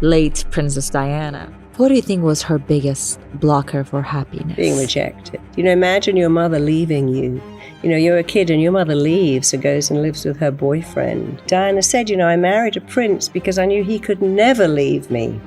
late Princess Diana. What do you think was her biggest blocker for happiness? Being rejected. Imagine your mother leaving you. You're a kid and your mother leaves and goes and lives with her boyfriend. Diana said, I married a prince because I knew he could never leave me.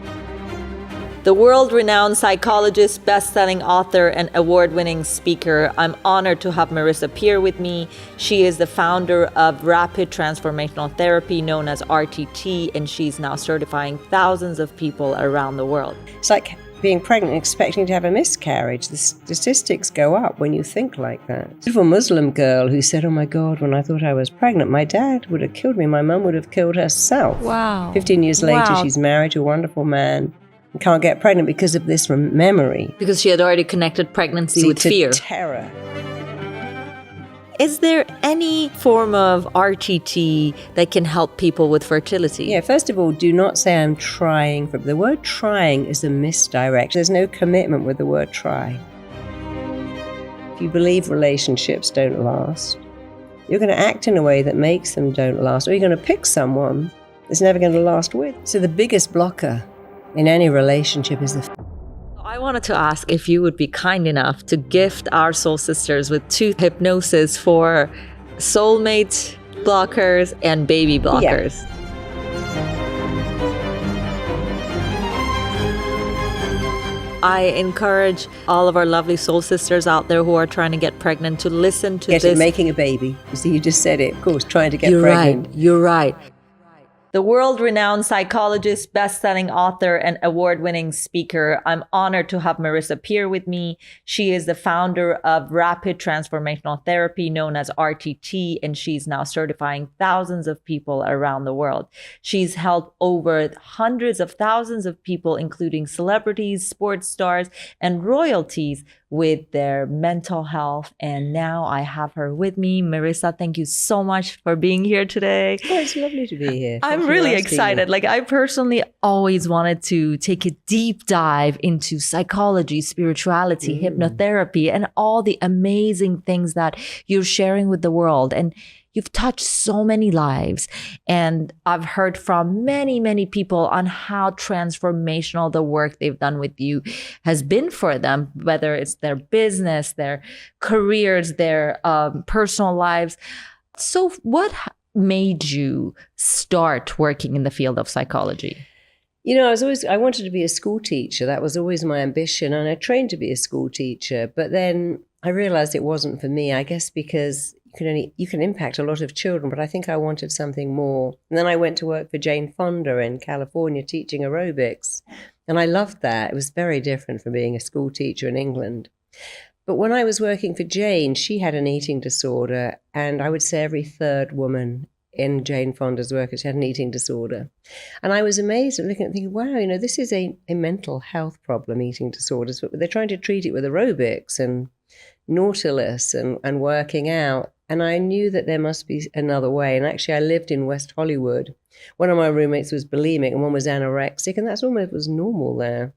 The world-renowned psychologist, best-selling author, and award-winning speaker, I'm honored to have Marisa appear with me. She is the founder of Rapid Transformational Therapy, known as RTT, and she's now certifying thousands of people around the world. It's like being pregnant and expecting to have a miscarriage. The statistics go up when you think like that. A beautiful Muslim girl who said, oh my God, when I thought I was pregnant, my dad would have killed me. My mum would have killed herself. Wow. 15 years later, she's married to a wonderful man. Can't get pregnant because of this memory. Because she had already connected pregnancy with fear. Terror. Is there any form of RTT that can help people with fertility? Yeah, first of all, do not say I'm trying. The word trying is a misdirect. There's no commitment with the word try. If you believe relationships don't last, you're going to act in a way that makes them don't last, or you're going to pick someone that's never going to last with. So the biggest blocker in any relationship is I wanted to ask if you would be kind enough to gift our soul sisters with 2 hypnosis for soulmate blockers and baby blockers. Yeah. I encourage all of our lovely soul sisters out there who are trying to get pregnant to listen to this. Making a baby. You see, you just said it, of course, trying to get pregnant. You're right. The world-renowned psychologist, best-selling author, and award-winning speaker, I'm honored to have Marisa appear with me. She is the founder of Rapid Transformational Therapy, known as RTT, and she's now certifying thousands of people around the world. She's helped over hundreds of thousands of people, including celebrities, sports stars, and royalties, with their mental health. And now I have her with me. Marisa, thank you so much for being here today. Oh, it's lovely to be here. I'm really excited. Like, I personally always wanted to take a deep dive into psychology, spirituality, hypnotherapy, and all the amazing things that you're sharing with the world. And you've touched so many lives. And I've heard from many, many people on how transformational the work they've done with you has been for them, whether it's their business, their careers, their personal lives. So what made you start working in the field of psychology? I wanted to be a school teacher. That was always my ambition. And I trained to be a school teacher. But then I realized it wasn't for me, I guess, because you can impact a lot of children, but I think I wanted something more. And then I went to work for Jane Fonda in California teaching aerobics. And I loved that. It was very different from being a school teacher in England. But when I was working for Jane, she had an eating disorder. And I would say every third woman in Jane Fonda's work had an eating disorder. And I was amazed at looking at thinking, wow, this is a mental health problem, eating disorders, but they're trying to treat it with aerobics and Nautilus and working out. And I knew that there must be another way. And actually, I lived in West Hollywood. One of my roommates was bulimic and one was anorexic, and that's almost was normal there.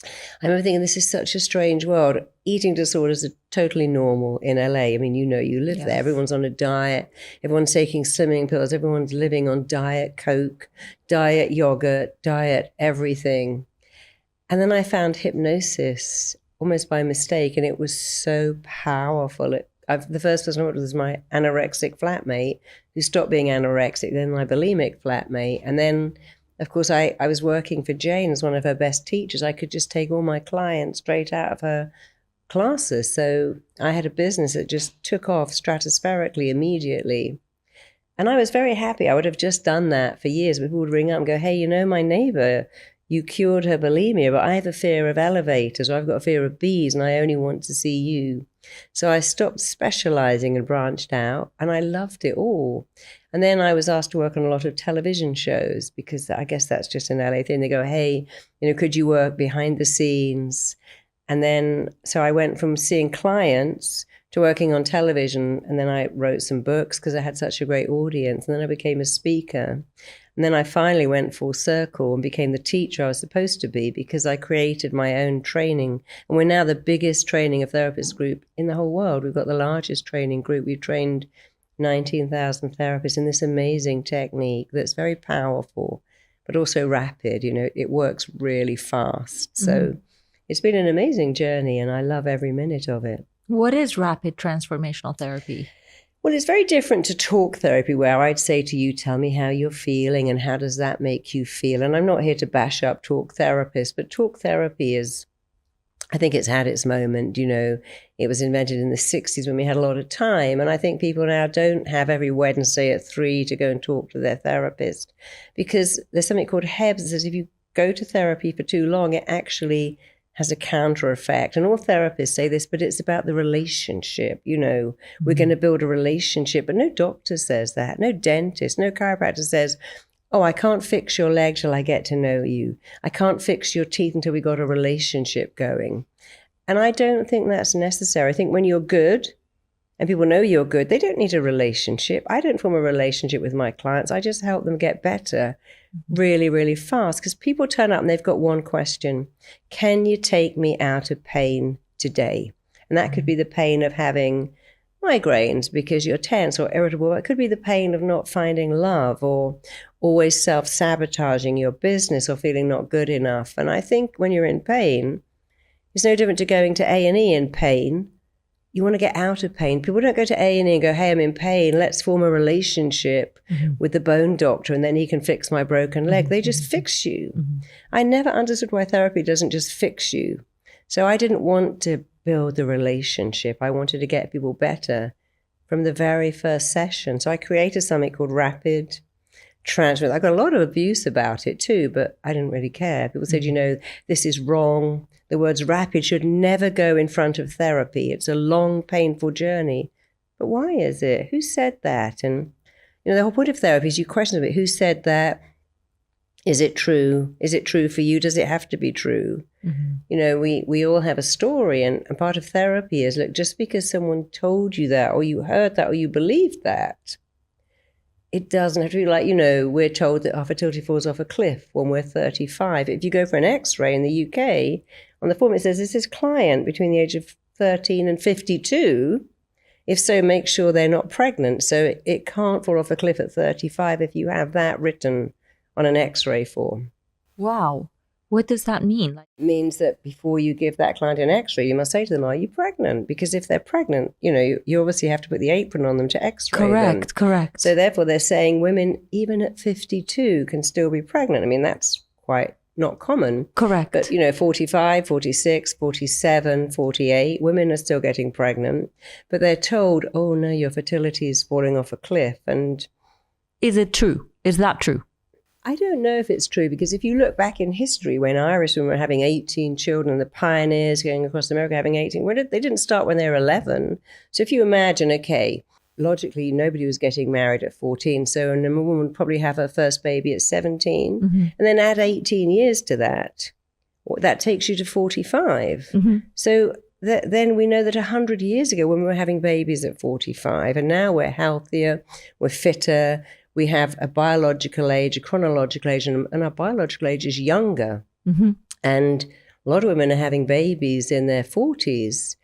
I remember thinking, this is such a strange world. Eating disorders are totally normal in LA. I mean, you live there. Everyone's on a diet. Everyone's taking slimming pills. Everyone's living on diet Coke, diet yogurt, diet everything. And then I found hypnosis almost by mistake, and it was so powerful. The first person I worked with was my anorexic flatmate, who stopped being anorexic, then my bulimic flatmate. And then, of course, I was working for Jane as one of her best teachers. I could just take all my clients straight out of her classes. So I had a business that just took off stratospherically immediately. And I was very happy. I would have just done that for years. People would ring up and go, hey, my neighbor, you cured her bulimia, but I have a fear of elevators, or I've got a fear of bees, and I only want to see you. So I stopped specializing and branched out, and I loved it all. And then I was asked to work on a lot of television shows, because I guess that's just an LA thing. They go, hey, could you work behind the scenes? And then, so I went from seeing clients to working on television, and then I wrote some books because I had such a great audience, and then I became a speaker. And then I finally went full circle and became the teacher I was supposed to be, because I created my own training. And we're now the biggest training of therapists group in the whole world. We've got the largest training group. We've trained 19,000 therapists in this amazing technique that's very powerful. but also rapid. It works really fast. So it's been an amazing journey, and I love every minute of it. What is rapid transformational therapy? Well, it's very different to talk therapy, where I'd say to you, tell me how you're feeling and how does that make you feel? And I'm not here to bash up talk therapists, but talk therapy I think it's had its moment. It was invented in the 60s when we had a lot of time. And I think people now don't have every Wednesday at 3 to go and talk to their therapist, because there's something called HEBS that says if you go to therapy for too long, it actually has a counter effect. And all therapists say this, but it's about the relationship. We're going to build a relationship, but no doctor says that. No dentist, no chiropractor says, oh, I can't fix your leg till I get to know you. I can't fix your teeth until we got a relationship going. And I don't think that's necessary. I think when you're good and people know you're good, they don't need a relationship. I don't form a relationship with my clients. I just help them get better really, really fast, because people turn up and they've got one question. Can you take me out of pain today? And that could be the pain of having migraines because you're tense or irritable. It could be the pain of not finding love, or always self-sabotaging your business, or feeling not good enough. And I think when you're in pain, it's no different to going to A&E in pain. You want to get out of pain. People don't go to A&E and go, hey, I'm in pain. Let's form a relationship with the bone doctor and then he can fix my broken leg. They just fix you. I never understood why therapy doesn't just fix you. So I didn't want to build the relationship. I wanted to get people better from the very first session. So I created something called Rapid Transfer. I got a lot of abuse about it too, but I didn't really care. People said, this is wrong. The words rapid should never go in front of therapy. It's a long, painful journey. But why is it? Who said that? And, the whole point of therapy is you question a bit, who said that? Is it true? Is it true for you? Does it have to be true? We all have a story, and part of therapy is, look, just because someone told you that, or you heard that, or you believed that, it doesn't have to be like, we're told that our fertility falls off a cliff when we're 35. If you go for an X-ray in the UK, on the form it says, is this client between the age of 13 and 52? If so, make sure they're not pregnant. So it can't fall off a cliff at 35 if you have that written on an X-ray form. Wow. What does that mean? It means that before you give that client an X-ray, you must say to them, are you pregnant? Because if they're pregnant, you obviously have to put the apron on them to X-ray them. Correct. So therefore they're saying women, even at 52, can still be pregnant. I mean, that's quite not common. Correct. But, 45, 46, 47, 48, women are still getting pregnant. But they're told, oh, no, your fertility is falling off a cliff. And is it true? Is that true? I don't know if it's true, because if you look back in history, when Irish women were having 18 children, the pioneers going across America having 18, they didn't start when they were 11. So if you imagine, okay, logically, nobody was getting married at 14. So a woman would probably have her first baby at 17. And then add 18 years to that. That takes you to 45. So then we know that 100 years ago, when we were having babies at 45, and now we're healthier, we're fitter, we have a biological age, a chronological age, and our biological age is younger. And a lot of women are having babies in their 40s,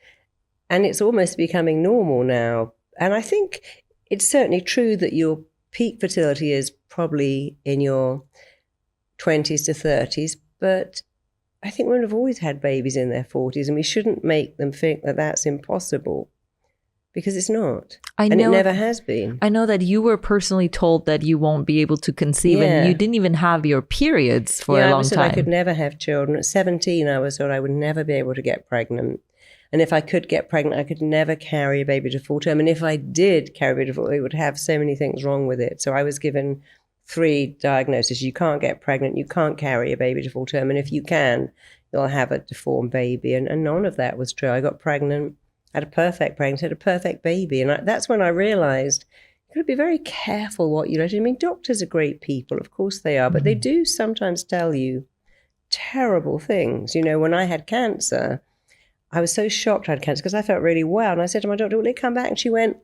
and it's almost becoming normal now. And I think it's certainly true that your peak fertility is probably in your 20s to 30s, but I think women have always had babies in their 40s, and we shouldn't make them think that that's impossible, because it's not. And it never has been. I know that you were personally told that you won't be able to conceive, and you didn't even have your periods for a long I was told time. I could never have children. At 17, I was told I would never be able to get pregnant. And if I could get pregnant, I could never carry a baby to full term. And if I did carry a baby to full term, it would have so many things wrong with it. So I was given 3 diagnoses. You can't get pregnant, you can't carry a baby to full term, and if you can, you'll have a deformed baby. And none of that was true. I got pregnant, had a perfect pregnancy, had a perfect baby. And that's when I realized you've got to be very careful what you let in. I mean, doctors are great people, of course they are, but they do sometimes tell you terrible things. When I had cancer, I was so shocked I had cancer because I felt really well. And I said to my doctor, will it come back? And she went,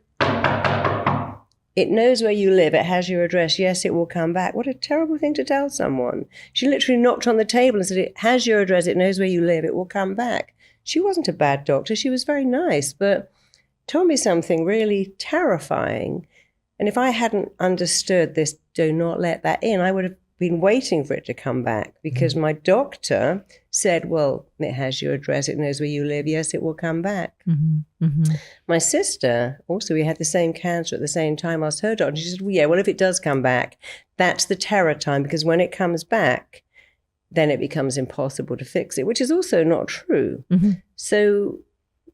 it knows where you live. It has your address. Yes, it will come back. What a terrible thing to tell someone. She literally knocked on the table and said, it has your address. It knows where you live. It will come back. She wasn't a bad doctor. She was very nice, but told me something really terrifying. And if I hadn't understood this, do not let that in, I would have been waiting for it to come back because my doctor said, well, it has your address, it knows where you live. Yes, it will come back. My sister, also, we had the same cancer at the same time, asked her doctor. She said, well, yeah, well, if it does come back, that's the terror time, because when it comes back, then it becomes impossible to fix it, which is also not true. So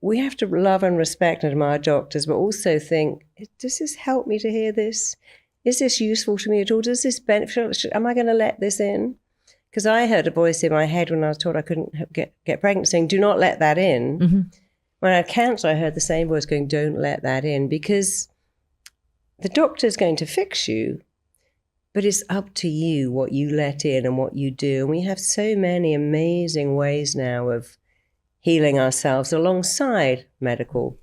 we have to love and respect and admire doctors, but also think, does this help me to hear this? Is this useful to me at all? Does this benefit? Am I going to let this in? Because I heard a voice in my head when I was told I couldn't get pregnant saying, do not let that in. When I had cancer, I heard the same voice going, don't let that in, because the doctor's going to fix you, but it's up to you what you let in and what you do. And we have so many amazing ways now of healing ourselves alongside medical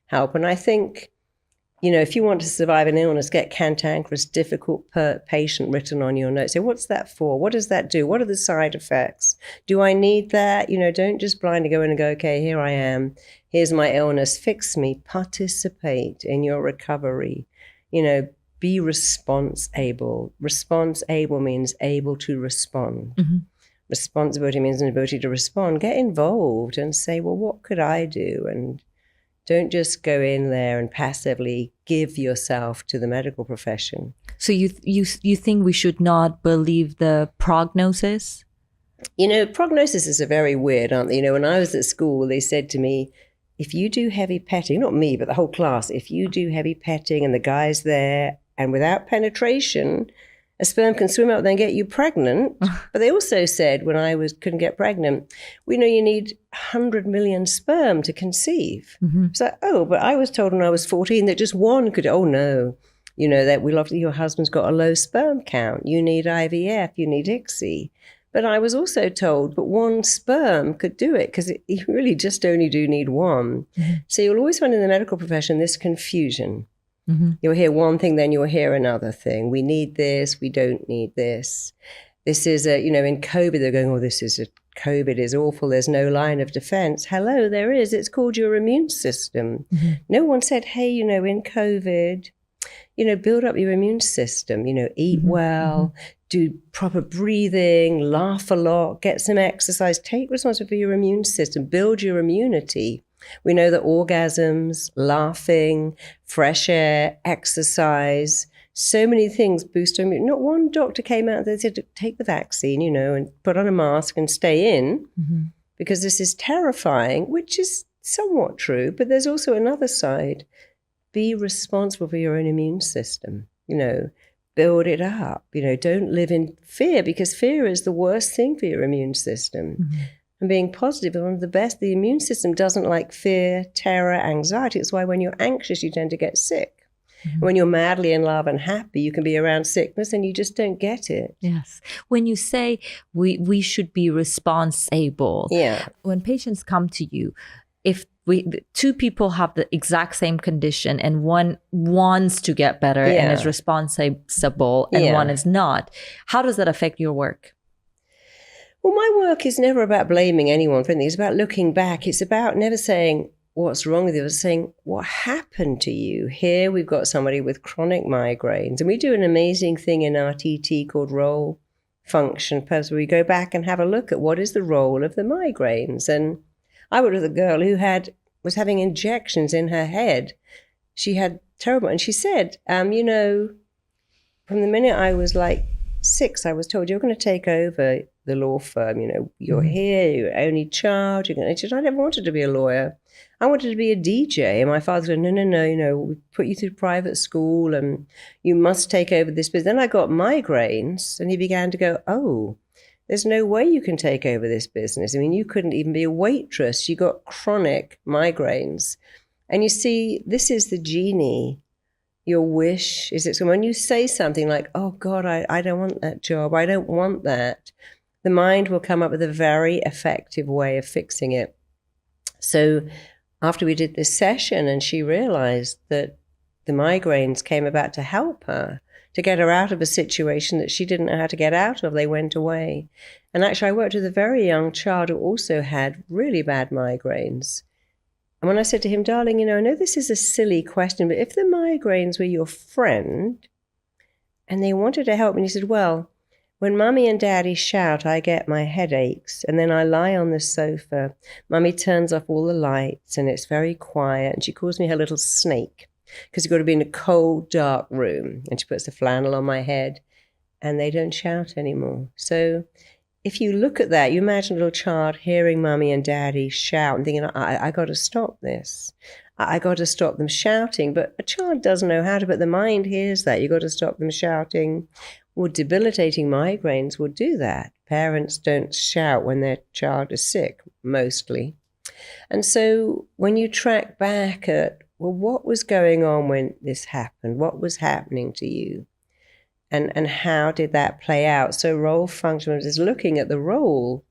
help. And I think, you know, if you want to survive an illness, get cantankerous, difficult patient written on your note. Say, what's that for? What does that do? What are the side effects? Do I need that? You know, don't just blindly go in and go, okay, here I am. Here's my illness. Fix me. Participate in your recovery. You know, be response-able. Response-able means able to respond. Responsibility means an ability to respond. Get involved and say, well, what could I do? And don't just go in there and passively give yourself to the medical profession. So you think we should not believe the prognosis? You know, prognosis is a very weird, aren't they? You know, when I was at school, they said to me, if you do heavy petting, not me, but the whole class, if you do heavy petting and the guy's there and without penetration, a sperm can swim out there and get you pregnant. But they also said when I couldn't get pregnant, we know you need 100 million sperm to conceive. So, but I was told when I was 14 that just one could, no, you know, that your husband's got a low sperm count. You need IVF, you need ICSI. But I was also told, but one sperm could do it because you really just only do need one. So you'll always find in the medical profession this confusion. You'll hear one thing, then you'll hear another thing. We need this, we don't need this. This is in COVID, they're going, COVID is awful. There's no line of defense. Hello, there is. It's called your immune system. No one said, hey, in COVID, build up your immune system, eat well, do proper breathing, laugh a lot, get some exercise, take responsibility for your immune system, build your immunity. We know that orgasms, laughing, fresh air, exercise, so many things boost our immunity. Not one doctor came out and said, take the vaccine, and put on a mask and stay in, because this is terrifying, which is somewhat true. But there's also another side. Be responsible for your own immune system, build it up, don't live in fear, because fear is the worst thing for your immune system. And being positive is one of the best. The immune system doesn't like fear, terror, anxiety. It's why when you're anxious, you tend to get sick. When you're madly in love and happy, you can be around sickness and you just don't get it. Yes. When you say we should be responsible, when patients come to you, if two people have the exact same condition and one wants to get better and is responsible and one is not, how does that affect your work? Well, my work is never about blaming anyone for anything. It's about looking back. It's about never saying what's wrong with you. It's saying what happened to you. Here we've got somebody with chronic migraines, and we do an amazing thing in our TT called role function. Where we go back and have a look at what is the role of the migraines. And I worked with a girl who was having injections in her head. She had terrible, and she said, from the minute I was like 6, I was told, you're going to take over the law firm, you're here, you're only child. She said, I never wanted to be a lawyer. I wanted to be a DJ. And my father said, no, we put you through private school and you must take over this business. Then I got migraines and he began to go, there's no way you can take over this business. I mean, you couldn't even be a waitress. You got chronic migraines. And you see, this is the genie. Your wish is it. So when you say something like, oh God, I don't want that job. I don't want that. The mind will come up with a very effective way of fixing it. So after we did this session and she realized that the migraines came about to help her, to get her out of a situation that she didn't know how to get out of, they went away. And actually I worked with a very young child who also had really bad migraines. And when I said to him, darling, I know this is a silly question, but if the migraines were your friend and they wanted to help me, and he said, well, When Mummy and Daddy shout, I get my headaches, and then I lie on the sofa. Mummy turns off all the lights, and it's very quiet, and she calls me her little snake, because you've got to be in a cold, dark room, and she puts the flannel on my head, and they don't shout anymore. So if you look at that, you imagine a little child hearing Mummy and Daddy shout and thinking, I got to stop this. I got to stop them shouting. But a child doesn't know how to, but the mind hears that. You got to stop them shouting. Well, debilitating migraines will do that. Parents don't shout when their child is sick, mostly. And so when you track back at, well, what was going on when this happened? What was happening to you? And how did that play out? So role function is looking at the role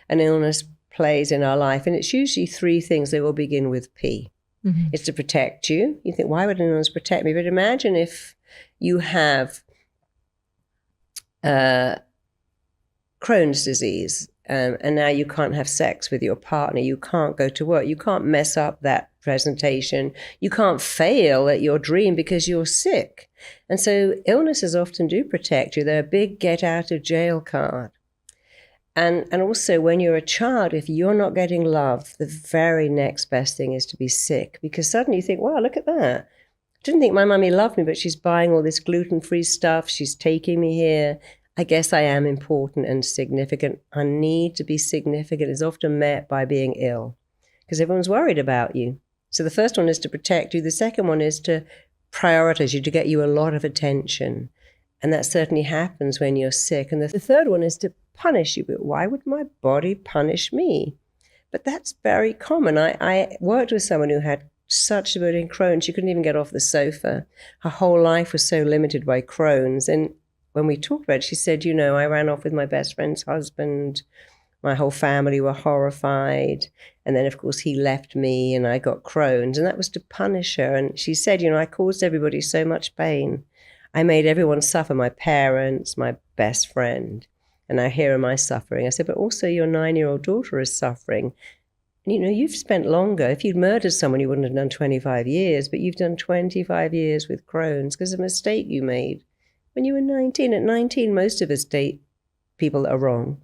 an illness plays in our life. And it's usually three things. They all begin with P. Mm-hmm. It's to protect you. You think, why would an illness protect me? But imagine if you have Crohn's disease, and now you can't have sex with your partner, you can't go to work, you can't mess up that presentation, you can't fail at your dream because you're sick. And so illnesses often do protect you. They're a big get out of jail card. And also when you're a child, if you're not getting love, the very next best thing is to be sick, because suddenly you think, wow, look at that. I didn't think my mummy loved me, but she's buying all this gluten-free stuff. She's taking me here. I guess I am important and significant. I need to be significant is often met by being ill because everyone's worried about you. So the first one is to protect you. The second one is to prioritize you, to get you a lot of attention. And that certainly happens when you're sick. And the third one is to punish you. But why would my body punish me? But that's very common. I worked with someone who had such debilitating Crohn's, she couldn't even get off the sofa. Her whole life was so limited by Crohn's. And when we talked about it, she said, I ran off with my best friend's husband. My whole family were horrified. And then, of course, he left me and I got Crohn's. And that was to punish her. And she said, I caused everybody so much pain. I made everyone suffer, my parents, my best friend. And now here am I suffering. I said, but also your 9-year-old daughter is suffering. And, you've spent longer. If you'd murdered someone, you wouldn't have done 25 years, but you've done 25 years with Crohn's because of a mistake you made when you were 19. At 19, most of us date people that are wrong.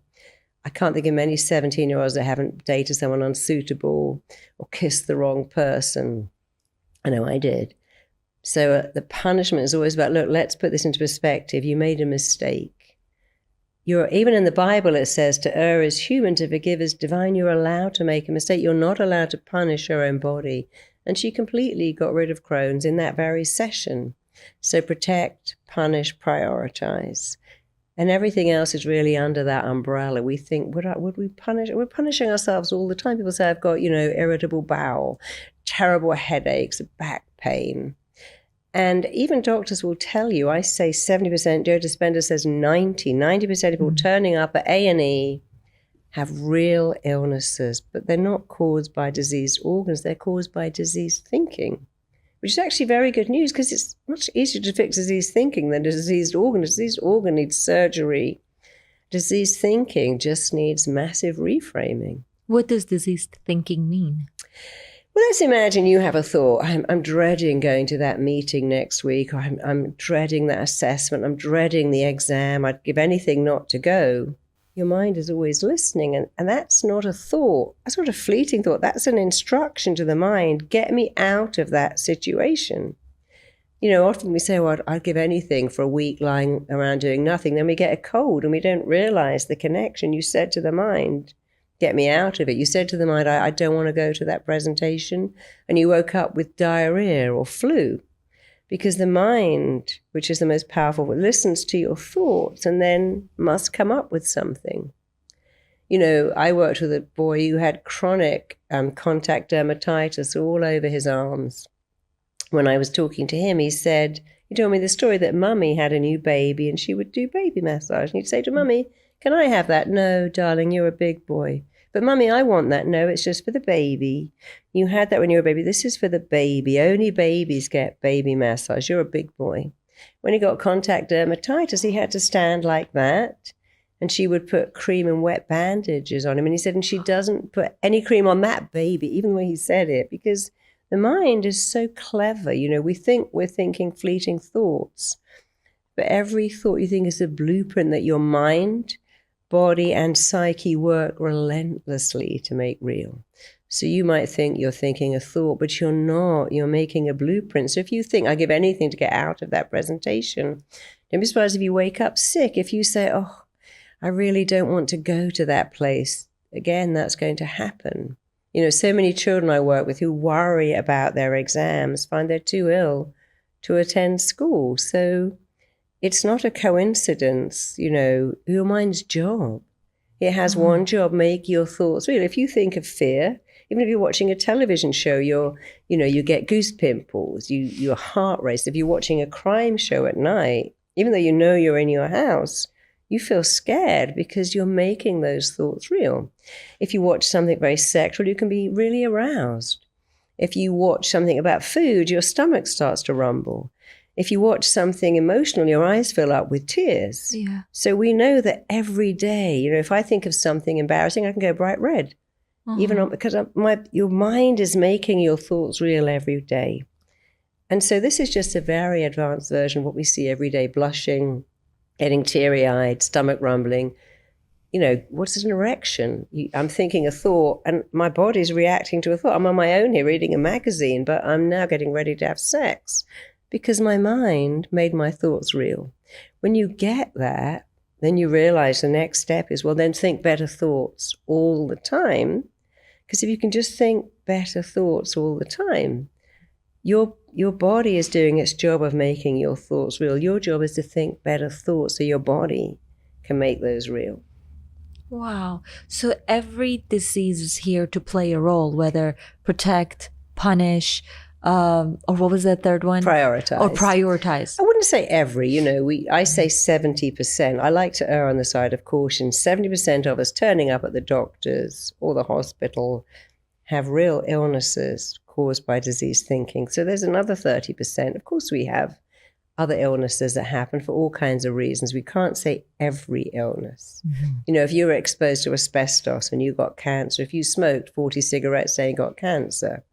I can't think of many 17-year-olds that haven't dated someone unsuitable or kissed the wrong person. I know I did. So the punishment is always about, look, let's put this into perspective. You made a mistake. Even in the Bible, it says to err is human, to forgive is divine. You're allowed to make a mistake. You're not allowed to punish your own body. And she completely got rid of Crohn's in that very session. So protect, punish, prioritize. And everything else is really under that umbrella. We think, would we punish? We're punishing ourselves all the time. People say, I've got, irritable bowel, terrible headaches, back pain. And even doctors will tell you, I say 70%, Joe Dispenza says 90% of people turning up at A&E have real illnesses, but they're not caused by diseased organs, they're caused by diseased thinking, which is actually very good news because it's much easier to fix diseased thinking than a diseased organ. A diseased organ needs surgery. Diseased thinking just needs massive reframing. What does diseased thinking mean? Well, let's imagine you have a thought. I'm dreading going to that meeting next week. Or I'm dreading that assessment. I'm dreading the exam. I'd give anything not to go. Your mind is always listening. And that's not a thought. That's not a fleeting thought. That's an instruction to the mind. Get me out of that situation. Often we say, well, I'd give anything for a week lying around doing nothing. Then we get a cold and we don't realize the connection. You said to the mind, get me out of it. You said to the mind, I don't want to go to that presentation. And you woke up with diarrhea or flu because the mind, which is the most powerful, listens to your thoughts and then must come up with something. I worked with a boy who had chronic contact dermatitis all over his arms. When I was talking to him, he told me the story that Mummy had a new baby and she would do baby massage. And he'd say to Mummy, can I have that? No, darling, you're a big boy. But Mummy, I want that. No, it's just for the baby. You had that when you were a baby. This is for the baby. Only babies get baby massage. You're a big boy. When he got contact dermatitis, he had to stand like that. And she would put cream and wet bandages on him. And he said, and she doesn't put any cream on that baby, even the way he said it, because the mind is so clever. We think we're thinking fleeting thoughts. But every thought you think is a blueprint that your mind, body, and psyche work relentlessly to make real. So you might think you're thinking a thought, but you're not. You're making a blueprint. So if you think, I give anything to get out of that presentation, don't be surprised if you wake up sick. If you say, oh, I really don't want to go to that place, again, that's going to happen. You know, so many children I work with who worry about their exams, find they're too ill to attend school. So it's not a coincidence, you know, your mind's job. It has one job, make your thoughts real. If you think of fear, even if you're watching a television show, you get goose pimples, your heart races. If you're watching a crime show at night, even though you know you're in your house, you feel scared because you're making those thoughts real. If you watch something very sexual, you can be really aroused. If you watch something about food, your stomach starts to rumble. If you watch something emotional, your eyes fill up with tears. Yeah. So we know that every day, you know, if I think of something embarrassing, I can go bright red. Even because your mind is making your thoughts real every day. And so this is just a very advanced version of what we see every day: blushing, getting teary-eyed, stomach rumbling. You know, what's an erection? I'm thinking a thought and my body's reacting to a thought. I'm on my own here reading a magazine, but I'm now getting ready to have sex because my mind made my thoughts real. When you get that, then you realize the next step is, well, then think better thoughts all the time. Because if you can just think better thoughts all the time, your body is doing its job of making your thoughts real. Your job is to think better thoughts so your body can make those real. Wow. So every disease is here to play a role, whether protect, punish, or what was that third one? Prioritize. Or prioritize. I wouldn't say every, you know, I say 70%. I like to err on the side of caution. 70% of us turning up at the doctors or the hospital have real illnesses caused by disease thinking. So there's another 30%. Of course, we have other illnesses that happen for all kinds of reasons. We can't say every illness. You know, if you were exposed to asbestos and you got cancer, if you smoked 40 cigarettes saying you got cancer,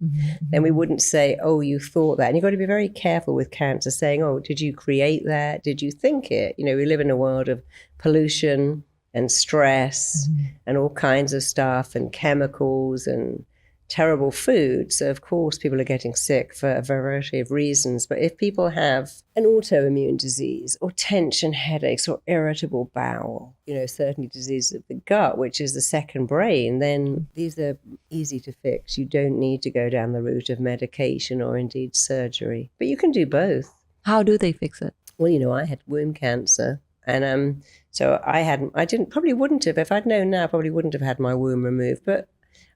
then we wouldn't say, oh, you thought that. And you've got to be very careful with cancer, saying, oh, did you create that? Did you think it? You know, we live in a world of pollution and stress and all kinds of stuff and chemicals and terrible food. So, of course, people are getting sick for a variety of reasons. But if people have an autoimmune disease or tension headaches or irritable bowel, you know, certainly diseases of the gut, which is the second brain, then these are easy to fix. You don't need to go down the route of medication or indeed surgery. But you can do both. How do they fix it? Well, you know, I had womb cancer. And so probably wouldn't have, if I'd known now, I probably wouldn't have had my womb removed. But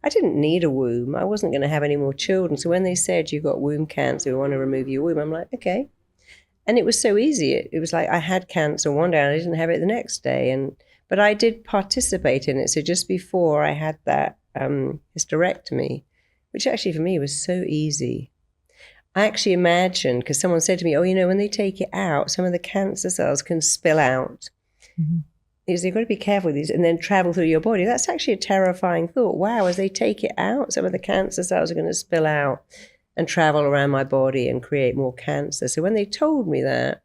I didn't need a womb. I wasn't going to have any more children. So when they said, you got womb cancer, we want to remove your womb, I'm like, okay. And it was so easy. It was like I had cancer one day and I didn't have it the next day. But I did participate in it. So just before I had that hysterectomy, which actually for me was so easy. I actually imagined, because someone said to me, oh, you know, when they take it out, some of the cancer cells can spill out. Is you've got to be careful with these and then travel through your body. That's actually a terrifying thought. Wow, as they take it out, some of the cancer cells are going to spill out and travel around my body and create more cancer. So when they told me that,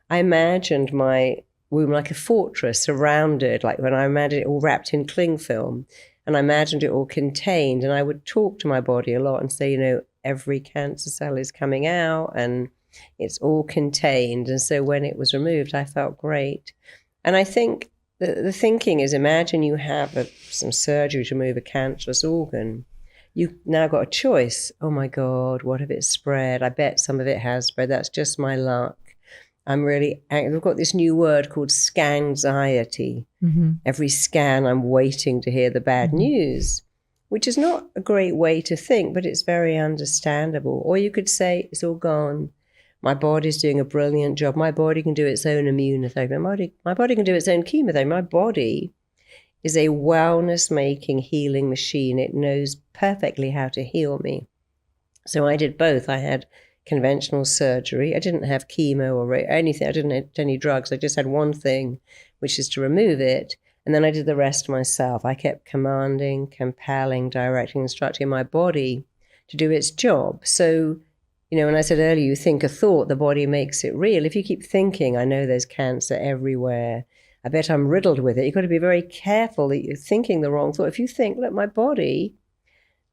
I imagined my womb like a fortress surrounded, like when I imagined it all wrapped in cling film, and I imagined it all contained. And I would talk to my body a lot and say, you know, every cancer cell is coming out and it's all contained. And so when it was removed, I felt great. And I think the thinking is, imagine you have some surgery to remove a cancerous organ. You've now got a choice. Oh my God, what if it's spread? I bet some of it has spread. That's just my luck. We've got this new word called scanxiety. Every scan, I'm waiting to hear the bad news, which is not a great way to think, but it's very understandable. Or you could say, it's all gone. My body's doing a brilliant job. My body can do its own immunotherapy. My body can do its own chemotherapy. My body is a wellness-making, healing machine. It knows perfectly how to heal me. So I did both. I had conventional surgery. I didn't have chemo or anything. I didn't have any drugs. I just had one thing, which is to remove it. And then I did the rest myself. I kept commanding, compelling, directing, instructing my body to do its job. So You know, when I said earlier, you think a thought, the body makes it real. If you keep thinking, I know there's cancer everywhere, I bet I'm riddled with it. You've got to be very careful that you're thinking the wrong thought. If you think, look, my body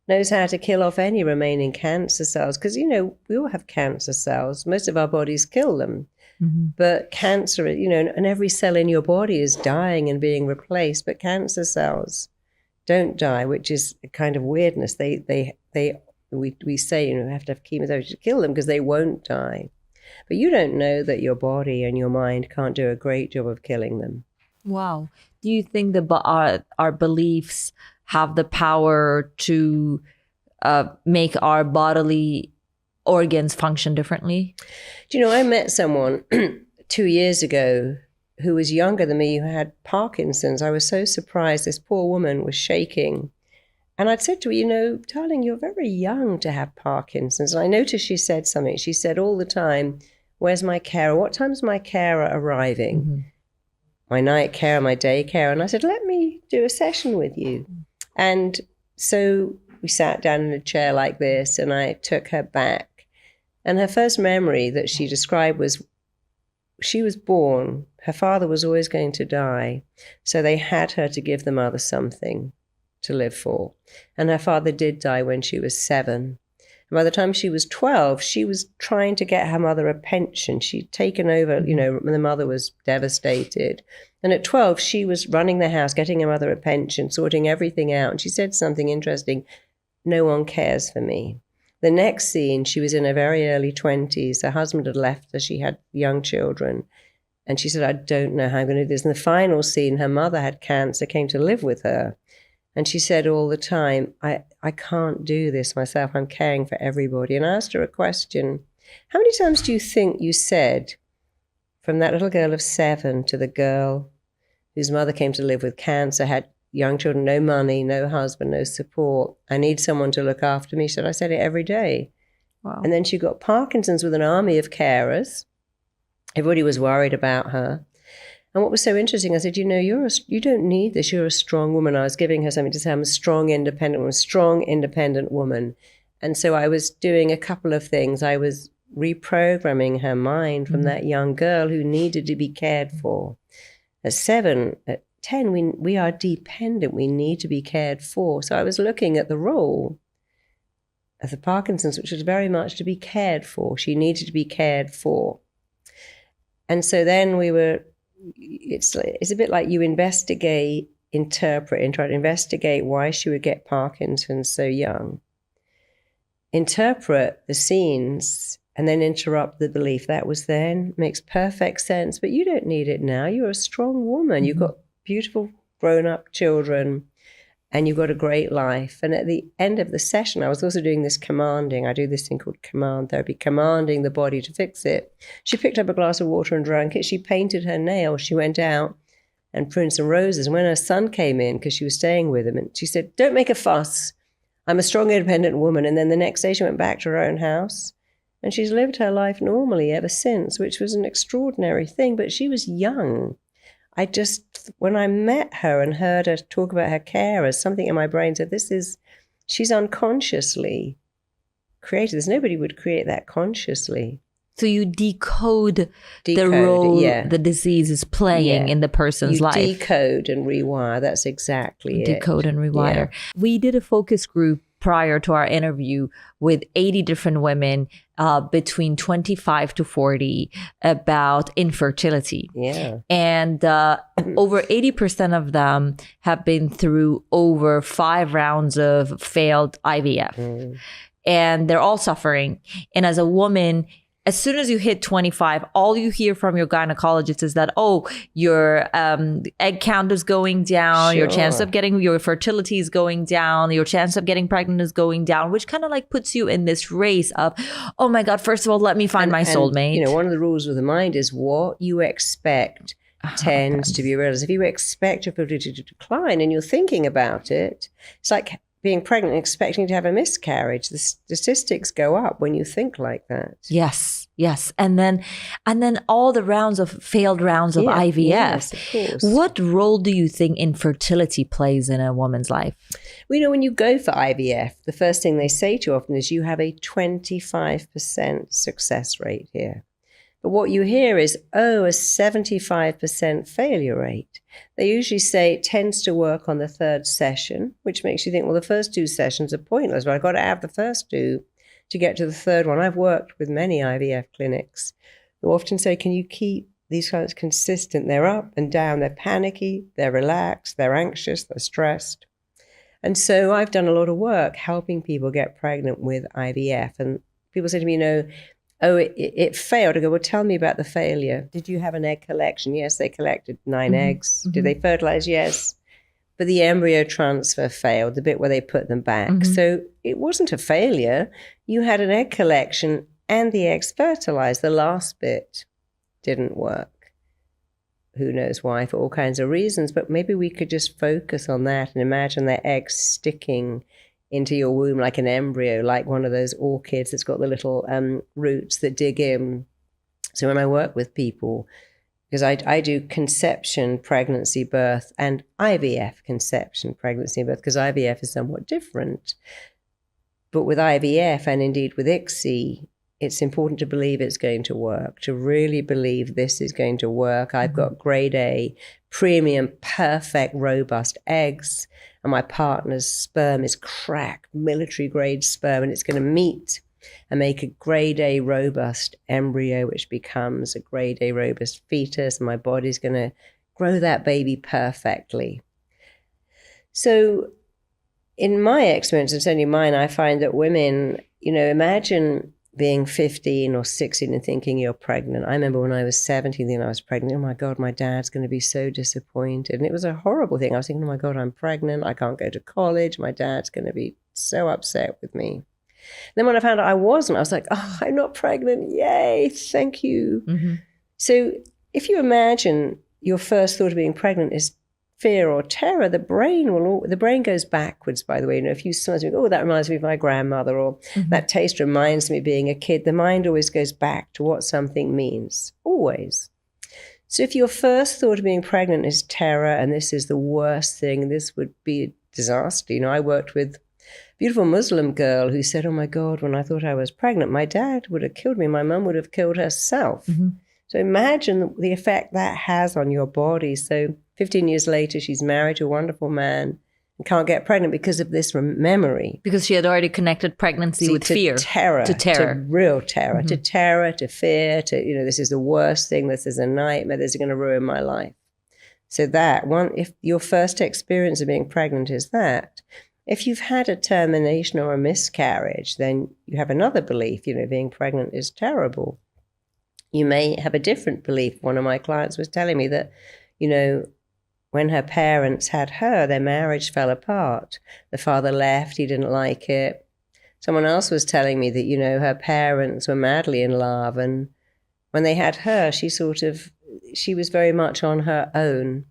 knows how to kill off any remaining cancer cells, because, you know, we all have cancer cells. Most of our bodies kill them. Mm-hmm. But cancer, you know, and every cell in your body is dying and being replaced, but cancer cells don't die, which is a kind of weirdness. We say, you know, we have to have chemotherapy to kill them because they won't die. But you don't know that your body and your mind can't do a great job of killing them. Wow. Do you think that our beliefs have the power to make our bodily organs function differently? Do you know, I met someone 2 years ago who was younger than me, who had Parkinson's. I was so surprised. This poor woman was shaking. And I'd said to her, you know, darling, you're very young to have Parkinson's. And I noticed she said something. She said all the time, where's my carer? What time's my carer arriving? Mm-hmm. My night carer, my day carer. And I said, let me do a session with you. And so we sat down in a chair like this, and I took her back. And her first memory that she described was she was born. Her father was always going to die. So they had her to give the mother something to live for. And her father did die when she was 7. And by the time she was 12, she was trying to get her mother a pension. She'd taken over, you know, the mother was devastated. And at 12, she was running the house, getting her mother a pension, sorting everything out. And she said something interesting, no one cares for me. The next scene, she was in her very early 20s. Her husband had left her. She had young children. And she said, I don't know how I'm going to do this. In the final scene, her mother had cancer, came to live with her. And she said all the time, I can't do this myself. I'm caring for everybody. And I asked her a question. How many times do you think you said, from that little girl of 7 to the girl whose mother came to live with cancer, had young children, no money, no husband, no support, I need someone to look after me? She said, I said it every day. Wow. And then she got Parkinson's with an army of carers. Everybody was worried about her. And what was so interesting, I said, you know, you don't need this. You're a strong woman. I was giving her something to say, I'm a strong, independent woman. And so I was doing a couple of things. I was reprogramming her mind from that young girl who needed to be cared for. At 7, at 10, we are dependent. We need to be cared for. So I was looking at the role of the Parkinson's, which was very much to be cared for. She needed to be cared for. And so then it's a bit like you interpret, and try to investigate why she would get Parkinson's so young. Interpret the scenes and then interrupt the belief. That was then, makes perfect sense, but you don't need it now. You're a strong woman. Mm-hmm. You've got beautiful grown-up children and you've got a great life. And at the end of the session, I was also doing this commanding. I do this thing called command therapy, commanding the body to fix it. She picked up a glass of water and drank it. She painted her nails. She went out and pruned some roses. And when her son came in, because she was staying with him, and she said, don't make a fuss. I'm a strong, independent woman. And then the next day she went back to her own house. And she's lived her life normally ever since, which was an extraordinary thing. But she was young. When I met her and heard her talk about her carers, something in my brain said, she's unconsciously created this. Nobody would create that consciously. So you decode the role the disease is playing in the person's life. You decode and rewire. That's exactly it. Decode and rewire. Yeah. We did a focus group prior to our interview with 80 different women between 25 to 40 about infertility. Yeah. And over 80% of them have been through over 5 rounds of failed IVF. Mm. And they're all suffering. And as a woman, as soon as you hit 25, all you hear from your gynecologist is that, your egg count is going down, your chance of your fertility is going down, your chance of getting pregnant is going down, which kind of like puts you in this race of, oh my God, first of all, let me find my soulmate. You know, one of the rules of the mind is what you expect tends to be realized. If you expect your fertility to decline and you're thinking about it, it's like being pregnant and expecting to have a miscarriage. The statistics go up when you think like that. Yes, yes. And then all the failed rounds of IVF. Yes, of course. What role do you think infertility plays in a woman's life? Well, when you go for IVF, the first thing they say to you often is you have a 25% success rate here. But what you hear is, a 75% failure rate. They usually say it tends to work on the third session, which makes you think, well, the first 2 sessions are pointless, but I've got to have the first 2 to get to the third one. I've worked with many IVF clinics who often say, can you keep these clients consistent? They're up and down, they're panicky, they're relaxed, they're anxious, they're stressed. And so I've done a lot of work helping people get pregnant with IVF. And people say to me, it failed. I go, well, tell me about the failure. Did you have an egg collection? Yes, they collected 9 eggs. Did they fertilize? Yes. But the embryo transfer failed, the bit where they put them back. So it wasn't a failure. You had an egg collection and the eggs fertilized. The last bit didn't work. Who knows why, for all kinds of reasons. But maybe we could just focus on that and imagine their eggs sticking into your womb like an embryo, like one of those orchids that's got the little roots that dig in. So when I work with people, because I do conception, pregnancy, birth, and IVF conception, pregnancy, birth, because IVF is somewhat different. But with IVF and indeed with ICSI, it's important to believe it's going to work, to really believe this is going to work. I've got grade A, premium, perfect, robust eggs, and my partner's sperm is cracked, military-grade sperm, and it's going to meet and make a grade A robust embryo, which becomes a grade A robust fetus, and my body's going to grow that baby perfectly. So in my experience, and certainly mine, I find that women, imagine being 15 or 16 and thinking you're pregnant. I remember when I was 17 thinking I was pregnant. Oh my God, my dad's going to be so disappointed. And it was a horrible thing. I was thinking, oh my God, I'm pregnant. I can't go to college. My dad's going to be so upset with me. Then when I found out I wasn't, I was like, oh, I'm not pregnant. Yay, thank you. So if you imagine your first thought of being pregnant is fear or terror, the brain goes backwards, by the way. If you sometimes think, oh, that reminds me of my grandmother, or that taste reminds me of being a kid, the mind always goes back to what something means, always. So if your first thought of being pregnant is terror, and this is the worst thing, this would be a disaster. I worked with a beautiful Muslim girl who said, oh my God, when I thought I was pregnant, my dad would have killed me. My mum would have killed herself. So imagine the effect that has on your body. So 15 years later, she's married to a wonderful man and can't get pregnant because of this memory. Because she had already connected pregnancy with fear. To terror. To real terror. To terror, to fear, to, this is the worst thing. This is a nightmare. This is going to ruin my life. So that one, if your first experience of being pregnant is that, if you've had a termination or a miscarriage, then you have another belief, being pregnant is terrible. You may have a different belief. One of my clients was telling me that, when her parents had her, their marriage fell apart. The father left, he didn't like it. Someone else was telling me that, her parents were madly in love. And when they had her, she was very much on her own.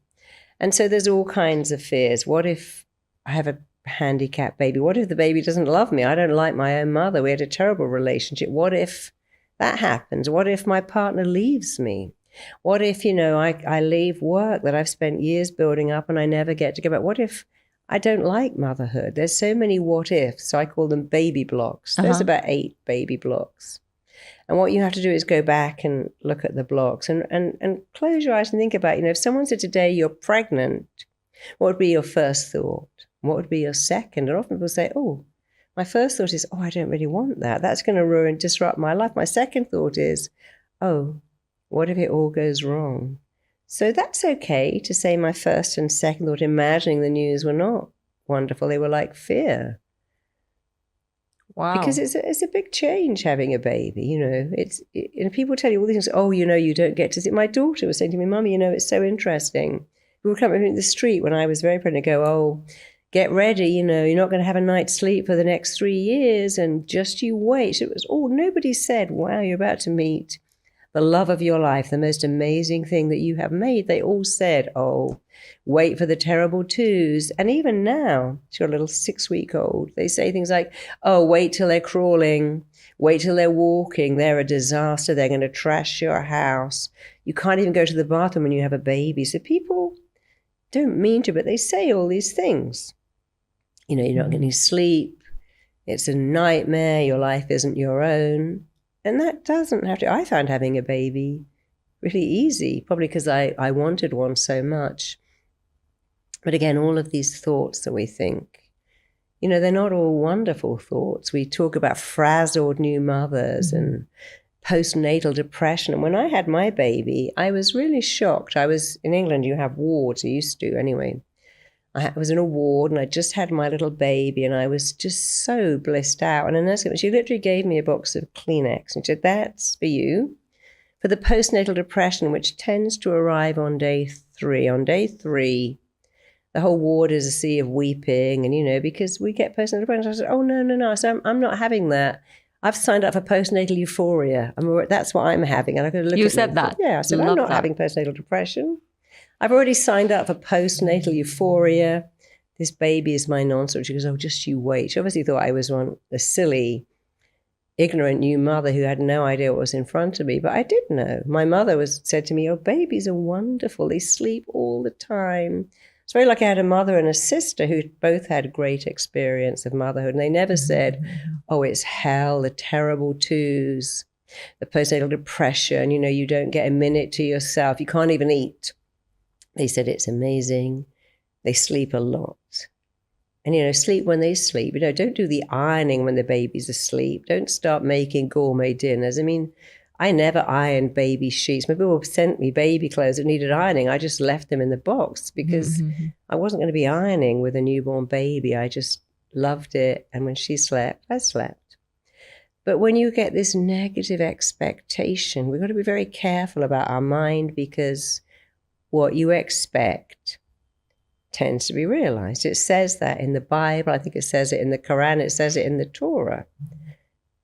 And so there's all kinds of fears. What if I have a handicapped baby? What if the baby doesn't love me? I don't like my own mother. We had a terrible relationship. What if that happens? What if my partner leaves me? What if, I leave work that I've spent years building up and I never get to go back? What if I don't like motherhood? There's so many what ifs. So I call them baby blocks. There's about 8 baby blocks. And what you have to do is go back and look at the blocks and close your eyes and think about, if someone said today you're pregnant, what would be your first thought? What would be your second? And often people say, oh, my first thought is, oh, I don't really want that. That's going to disrupt my life. My second thought is, oh, what if it all goes wrong? So that's okay to say my first and second thought, imagining the news were not wonderful. They were like fear. Wow. Because it's a big change having a baby, and people tell you all these things, oh, you don't get to see. My daughter was saying to me, Mummy, it's so interesting. We would come up in the street when I was very pregnant, go, oh, get ready, you're not going to have a night's sleep for the next 3 years, and just you wait. It was, nobody said, wow, you're about to meet the love of your life, the most amazing thing that you have made. They all said, oh, wait for the terrible twos. And even now, she's got a little 6-week-old. They say things like, oh, wait till they're crawling. Wait till they're walking. They're a disaster. They're going to trash your house. You can't even go to the bathroom when you have a baby. So people don't mean to, but they say all these things. You know, you're not getting sleep. It's a nightmare. Your life isn't your own. And that doesn't have to. I found having a baby really easy, probably because I wanted one so much. But again, all of these thoughts that we think, you know, they're not all wonderful thoughts. We talk about frazzled new mothers and postnatal depression. And when I had my baby, I was really shocked. I was in England, you have wards, you used to anyway. I was in a ward and I just had my little baby and I was just so blissed out. And a nurse, she literally gave me a box of Kleenex and she said, that's for you, for the postnatal depression, which tends to arrive on day 3. On day 3, the whole ward is a sea of weeping and, you know, because we get postnatal depression. I said, oh, no. So I'm not having that. I've signed up for postnatal euphoria. That's what I'm having. And I could look You at said that. Yeah, I said, I'm not having postnatal depression. I've already signed up for postnatal euphoria. This baby is my nonsense. She goes, oh, just you wait. She obviously thought I was a silly, ignorant new mother who had no idea what was in front of me. But I did know. My mother said to me, oh, babies are wonderful. They sleep all the time. It's very lucky I had a mother and a sister who both had great experience of motherhood. And they never said, oh, it's hell, the terrible twos, the postnatal depression. You know, you don't get a minute to yourself. You can't even eat. They said it's amazing. They sleep a lot. And, you know, sleep when they sleep. You know, don't do the ironing when the baby's asleep. Don't start making gourmet dinners. I mean, I never ironed baby sheets. My people sent me baby clothes that needed ironing. I just left them in the box because I wasn't going to be ironing with a newborn baby. I just loved it. And when she slept, I slept. But when you get this negative expectation, we've got to be very careful about our mind because what you expect tends to be realized. It says that in the Bible. I think it says it in the Quran. It says it in the Torah.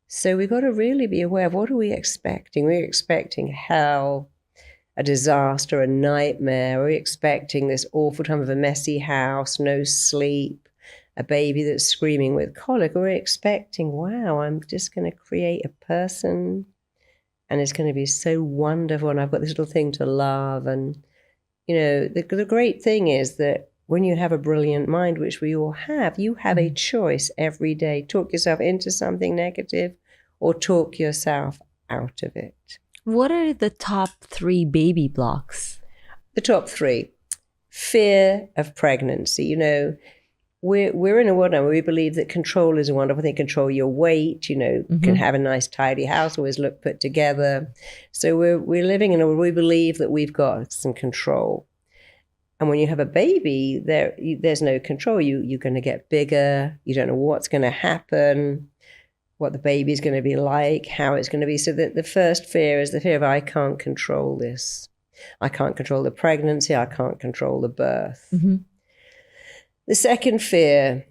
So we've got to really be aware of what are we expecting? We're expecting hell, a disaster, a nightmare. We're expecting this awful time of a messy house, no sleep, a baby that's screaming with colic. We're expecting, wow, I'm just going to create a person and it's going to be so wonderful and I've got this little thing to love. And you know, the great thing is that when you have a brilliant mind, which we all have, you have a choice every day. Talk yourself into something negative or talk yourself out of it. What are the top 3 baby blocks? The top 3. Fear of pregnancy. You know, we're in a world now where we believe that control is a wonderful thing. Control your weight, you know, can have a nice tidy house, always look put together. So we're living in a world where we believe that we've got some control. And when you have a baby, there's no control. You're going to get bigger. You don't know what's going to happen, what the baby's going to be like, how it's going to be. So that the first fear is the fear of I can't control this. I can't control the pregnancy. I can't control the birth. The second fear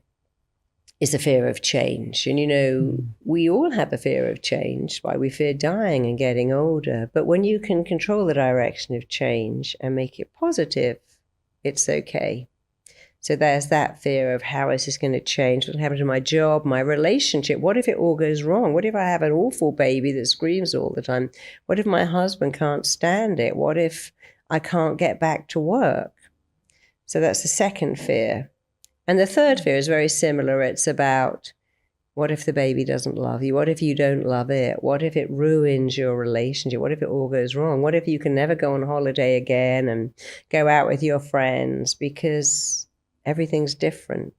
is the fear of change. And, you know, we all have a fear of change, why we fear dying and getting older. But when you can control the direction of change and make it positive, it's okay. So there's that fear of how is this going to change? What's happening to my job, my relationship? What if it all goes wrong? What if I have an awful baby that screams all the time? What if my husband can't stand it? What if I can't get back to work? So that's the second fear. And the third fear is very similar. It's about what if the baby doesn't love you? What if you don't love it? What if it ruins your relationship? What if it all goes wrong? What if you can never go on holiday again and go out with your friends because everything's different?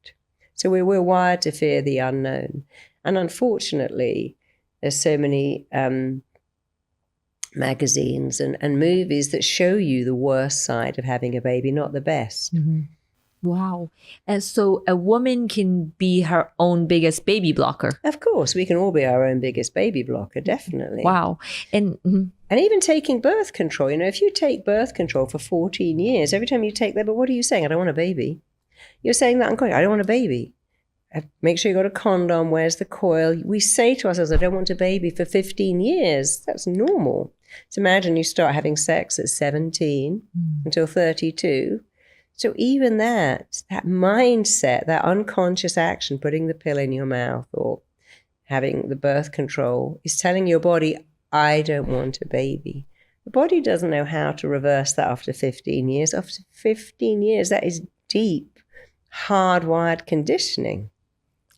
So we're wired to fear the unknown. And unfortunately, there's so many magazines and movies that show you the worst side of having a baby, not the best. Wow. And so a woman can be her own biggest baby blocker. Of course, we can all be our own biggest baby blocker, definitely. Wow. And even taking birth control, you know, if you take birth control for 14 years, every time you take that, but what are you saying? I don't want a baby. You're saying that unconsciously. I don't want a baby. Make sure you got a condom. Where's the coil? We say to ourselves, I don't want a baby for 15 years. That's normal. So imagine you start having sex at 17 until 32. So even that mindset, that unconscious action, putting the pill in your mouth or having the birth control, is telling your body, I don't want a baby. The body doesn't know how to reverse that after 15 years. After 15 years, that is deep, hardwired conditioning.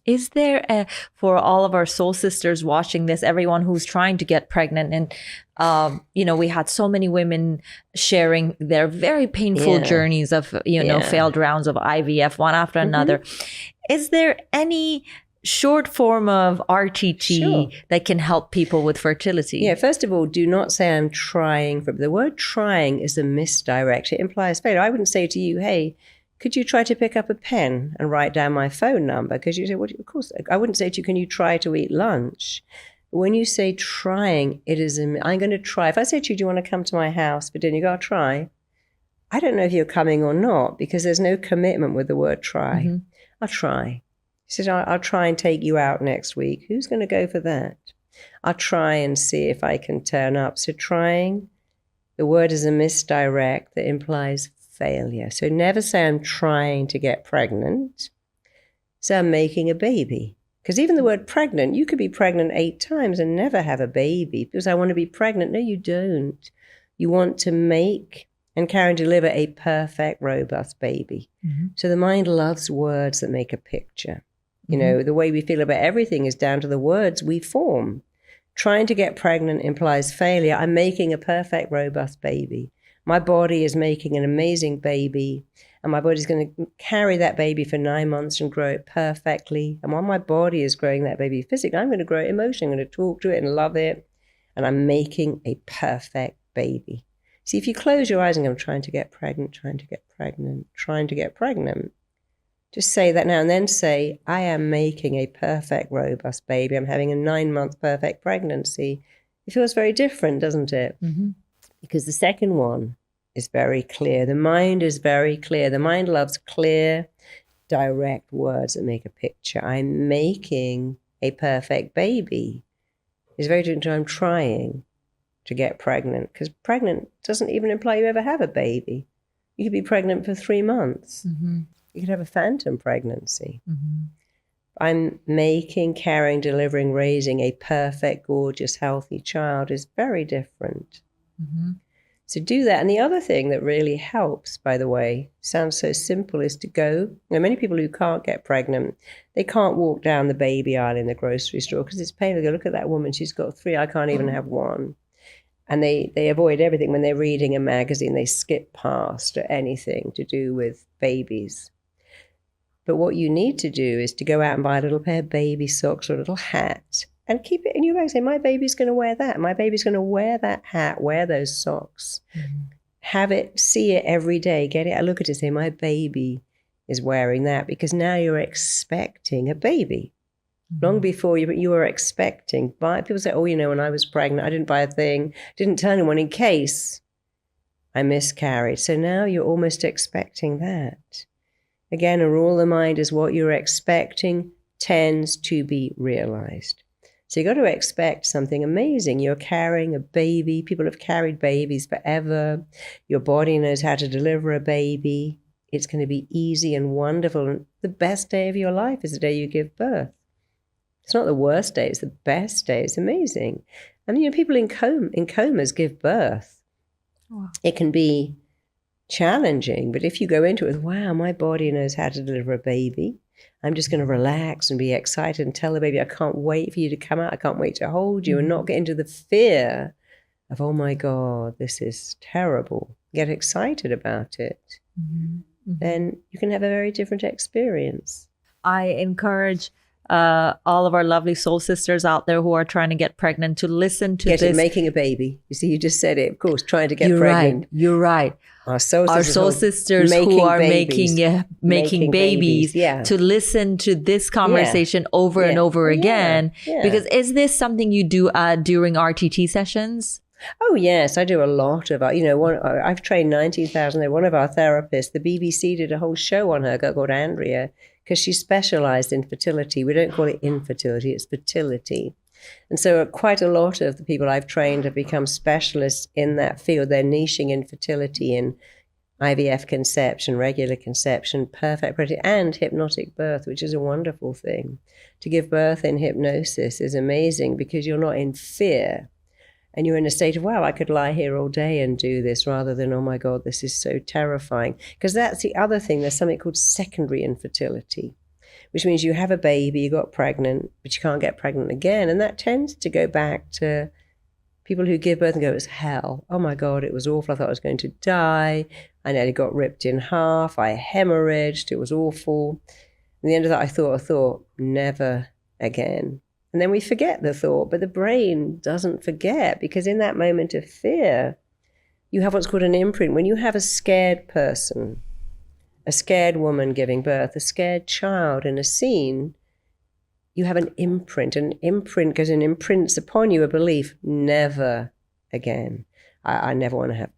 Is there, for all of our soul sisters watching this, everyone who's trying to get pregnant, and, we had so many women sharing their very painful journeys of, failed rounds of IVF, one after another. Is there any short form of RTT that can help people with fertility? Yeah, first of all, do not say I'm trying. The word trying is a misdirect. It implies failure. I wouldn't say to you, hey, could you try to pick up a pen and write down my phone number? Because you say, well, of course, I wouldn't say to you, can you try to eat lunch? When you say trying, it is, I'm going to try. If I say to you, do you want to come to my house for dinner? You go, I'll try. I don't know if you're coming or not, because there's no commitment with the word try. I'll try. He said, I'll try and take you out next week. Who's going to go for that? I'll try and see if I can turn up. So trying, the word is a misdirect that implies failure. So never say I'm trying to get pregnant. Say I'm making a baby. Because even the word pregnant, you could be pregnant 8 times and never have a baby. Because I want to be pregnant. No, you don't. You want to make and carry and deliver a perfect, robust baby. So the mind loves words that make a picture. The way we feel about everything is down to the words we form. Trying to get pregnant implies failure. I'm making a perfect, robust baby. My body is making an amazing baby, and my body's going to carry that baby for 9 months and grow it perfectly. And while my body is growing that baby physically, I'm going to grow it emotionally. I'm going to talk to it and love it. And I'm making a perfect baby. See, if you close your eyes and go, I'm trying to get pregnant, trying to get pregnant, trying to get pregnant, just say that now and then say, I am making a perfect, robust baby. I'm having a 9-month perfect pregnancy. It feels very different, doesn't it? Because the second one is very clear. The mind is very clear. The mind loves clear, direct words that make a picture. I'm making a perfect baby. It's very different to I'm trying to get pregnant, because pregnant doesn't even imply you ever have a baby. You could be pregnant for 3 months. You could have a phantom pregnancy. I'm making, carrying, delivering, raising a perfect, gorgeous, healthy child is very different. So do that. And the other thing that really helps, by the way, sounds so simple, is to go. Many people who can't get pregnant, they can't walk down the baby aisle in the grocery store because it's painful. They go, look at that woman, she's got 3, I can't even have one. And they avoid everything. When they're reading a magazine, they skip past anything to do with babies. But what you need to do is to go out and buy a little pair of baby socks or a little hat and keep it in your bag. Say, my baby's going to wear that. My baby's going to wear that hat, wear those socks. Have it, see it every day. Get it, look at it, say, my baby is wearing that, because now you're expecting a baby. Long before you were expecting. People say, when I was pregnant, I didn't buy a thing, didn't tell anyone in case I miscarried. So now you're almost expecting that. Again, a rule of the mind is what you're expecting tends to be realized. So you've got to expect something amazing. You're carrying a baby. People have carried babies forever. Your body knows how to deliver a baby. It's going to be easy and wonderful. And the best day of your life is the day you give birth. It's not the worst day. It's the best day. It's amazing. And, people in comas give birth. Wow. It can be challenging, but if you go into it with, wow, my body knows how to deliver a baby, I'm just going to relax and be excited and tell the baby, I can't wait for you to come out, I can't wait to hold you, and not get into the fear of, oh my God, this is terrible. Get excited about it. Then you can have a very different experience. I encourage all of our lovely soul sisters out there who are trying to get pregnant to listen to this. Making a baby. You see, you just said it, of course, trying to get pregnant. You're right. Our soul sisters who are making babies to listen to this conversation over and over again. Because is this something you do during RTT sessions? Oh, yes, I do a lot of, I've trained 19,000. One of our therapists, the BBC did a whole show on her, a girl called Andrea, because she specialized in fertility. We don't call it infertility, it's fertility. And so quite a lot of the people I've trained have become specialists in that field. They're niching in fertility, in IVF conception, regular conception, perfect pregnancy, and hypnotic birth, which is a wonderful thing. To give birth in hypnosis is amazing because you're not in fear and you're in a state of, wow, I could lie here all day and do this, rather than, oh my God, this is so terrifying. Because that's the other thing. There's something called secondary infertility, which means you have a baby, you got pregnant, but you can't get pregnant again. And that tends to go back to people who give birth and go, it's hell. Oh my God, it was awful. I thought I was going to die. I nearly got ripped in half. I hemorrhaged. It was awful. And the end of that, I thought, never again. And then we forget the thought, but the brain doesn't forget, because in that moment of fear, you have what's called an imprint. When you have a scared person, a scared woman giving birth, a scared child in a scene, you have an imprint. An imprint goes and imprints upon you a belief, never again. I never want to have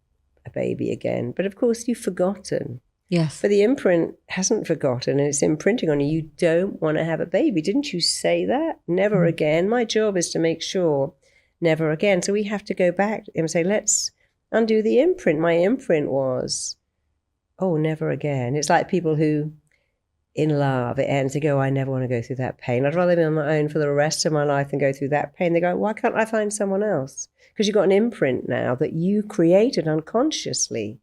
a baby again. But of course, you've forgotten. Yes. But the imprint hasn't forgotten, and it's imprinting on you. You don't want to have a baby. Didn't you say that? Never again. My job is to make sure never again. So we have to go back and say, let's undo the imprint. My imprint was, oh, never again. It's like people who, in love, it ends, they go, I never want to go through that pain. I'd rather be on my own for the rest of my life than go through that pain. They go, why can't I find someone else? Because you've got an imprint now that you created unconsciously.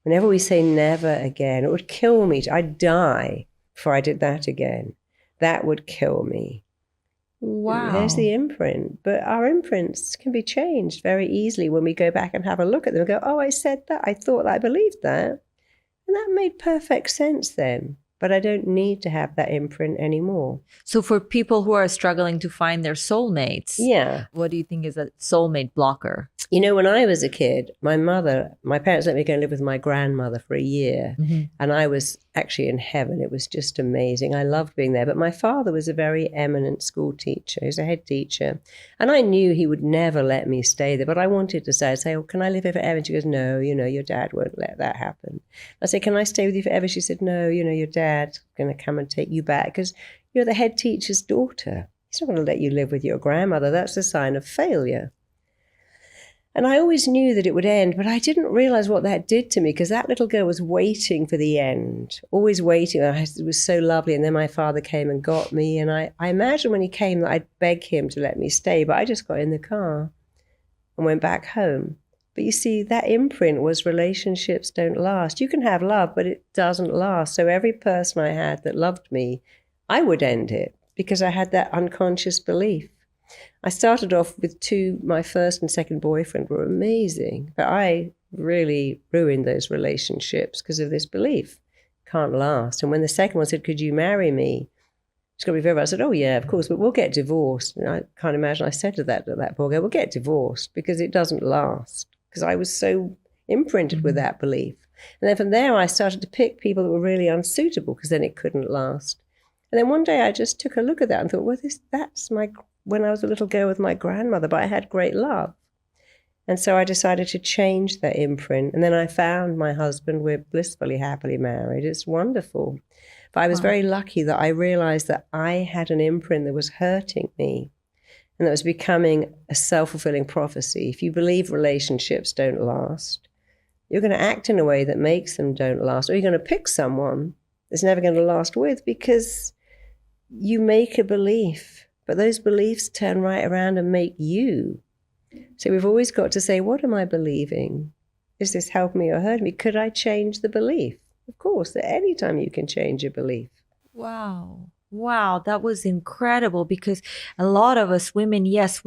Whenever we say never again, it would kill me. I'd die before I did that again. That would kill me. Wow. There's the imprint. But our imprints can be changed very easily when we go back and have a look at them and go, oh, I said that. I thought that. I believed that. And that made perfect sense then. But I don't need to have that imprint anymore. So for people who are struggling to find their soulmates, Yeah. what do you think is a soulmate blocker? You know, when I was a kid, my parents let me go and live with my grandmother for a year. Mm-hmm. And I was actually in heaven. It was just amazing. I loved being there. But my father was a very eminent school teacher. He was a head teacher. And I knew he would never let me stay there. But I wanted to stay. I'd say, oh, can I live here forever? And she goes, no, your dad won't let that happen. I said, can I stay with you forever? She said, no, your dad's going to come and take you back because you're the head teacher's daughter. He's not going to let you live with your grandmother. That's a sign of failure. And I always knew that it would end, but I didn't realize what that did to me, because that little girl was waiting for the end, always waiting. It was so lovely. And then my father came and got me. And I imagine when he came that I'd beg him to let me stay, but I just got in the car and went back home. But you see, that imprint was relationships don't last. You can have love, but it doesn't last. So every person I had that loved me, I would end it because I had that unconscious belief. I started off with my first and second boyfriend were amazing, but I really ruined those relationships because of this belief. Can't last. And when the second one said, could you marry me? It's got to be very well. I said, oh yeah, of course, but we'll get divorced. And I can't imagine I said to that poor girl, we'll get divorced because it doesn't last. Because I was so imprinted with that belief. And then from there, I started to pick people that were really unsuitable because then it couldn't last. And then one day I just took a look at that and thought, well, that's when I was a little girl with my grandmother, but I had great love. And so I decided to change that imprint. And then I found my husband. We're blissfully, happily married. It's wonderful. But I was very lucky that I realized that I had an imprint that was hurting me and that was becoming a self-fulfilling prophecy. If you believe relationships don't last, you're going to act in a way that makes them don't last, or you're going to pick someone that's never going to last with because you make a belief, but those beliefs turn right around and make you. So we've always got to say, what am I believing? Is this helping me or hurting me? Could I change the belief? Of course, at any time you can change your belief. Wow, that was incredible, because a lot of us women, yes,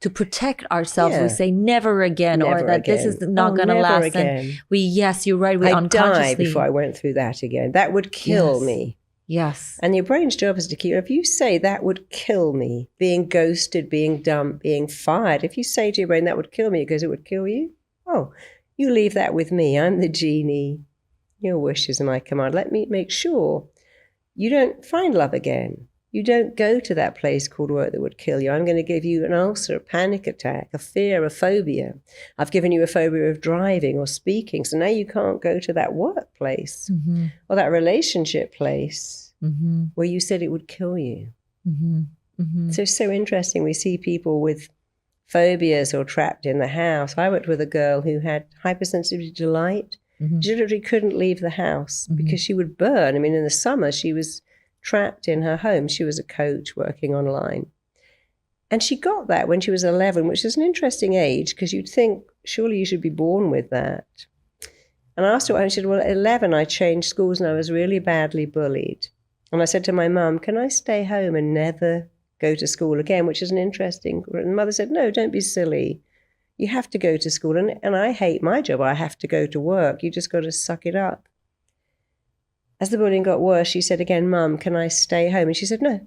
to protect ourselves, we say never again, or that again. This is not going to last. Again. And yes, you're right. We I'd die before I went through that again. That would kill me. Yes. And your brain's job is to keep, if you say that would kill me, being ghosted, being dumped, being fired, if you say to your brain that would kill me because it would kill you, oh, you leave that with me. I'm the genie. Your wishes are my command. Let me make sure you don't find love again. You don't go to that place called work that would kill you. I'm going to give you an ulcer, a panic attack, a fear, a phobia. I've given you a phobia of driving or speaking. So now you can't go to that workplace or that relationship place where you said it would kill you. So interesting. We see people with phobias or trapped in the house. I worked with a girl who had hypersensitivity to light. She literally couldn't leave the house because she would burn. I mean, in the summer, she was trapped in her home. She was a coach working online. And she got that when she was 11, which is an interesting age because you'd think, surely you should be born with that. And I asked her, and she said, well, at 11, I changed schools and I was really badly bullied. And I said to my mum, can I stay home and never go to school again, which is an interesting. And the mother said, no, don't be silly. You have to go to school. And I hate my job. I have to go to work. You just got to suck it up. As the bullying got worse, she said again, Mum, can I stay home? And she said, no,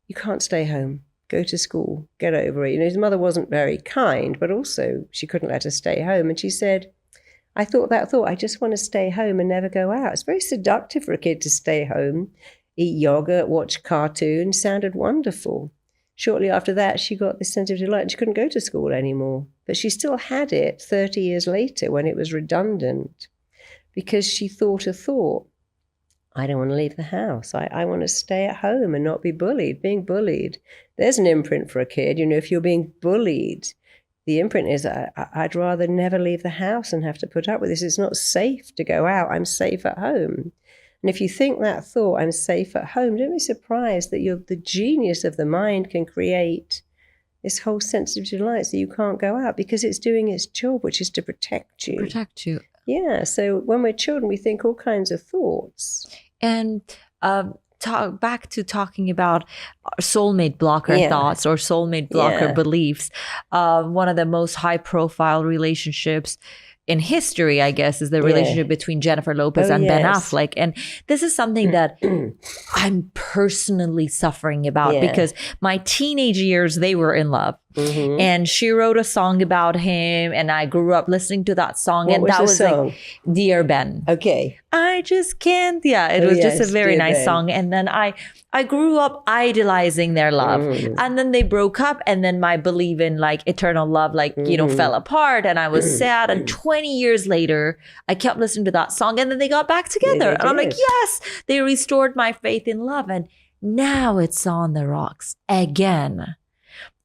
you can't stay home. Go to school. Get over it. His mother wasn't very kind, but also she couldn't let her stay home. And she said, I thought that thought. I just want to stay home and never go out. It's very seductive for a kid to stay home, eat yogurt, watch cartoons. Sounded wonderful. Shortly after that, she got this sensitivity to light and she couldn't go to school anymore. But she still had it 30 years later when it was redundant because she thought a thought. I don't want to leave the house. I want to stay at home and not be bullied. Being bullied, there's an imprint for a kid. If you're being bullied, the imprint is, I'd rather never leave the house and have to put up with this. It's not safe to go out. I'm safe at home. And if you think that thought, I'm safe at home, don't be surprised that the genius of the mind can create this whole sensitivity to light so you can't go out because it's doing its job, which is to protect you. Protect you. Yeah. So when we're children, we think all kinds of thoughts. And back to talking about soulmate blocker thoughts or soulmate blocker beliefs. One of the most high profile relationships in history, I guess, is the relationship between Jennifer Lopez and Ben Affleck. And this is something that I'm personally suffering about because my teenage years, they were in love. And she wrote a song about him and I grew up listening to that song. What and was that the was song? Like, Dear Ben. Okay. I just can't. Yeah, it was just a very nice Ben. song. And then I grew up idolizing their love. And then they broke up. And then my belief in like eternal love, fell apart. And I was sad. And 20 years later, I kept listening to that song. And then they got back together. And I'm like, yes, they restored my faith in love. And now it's on the rocks again.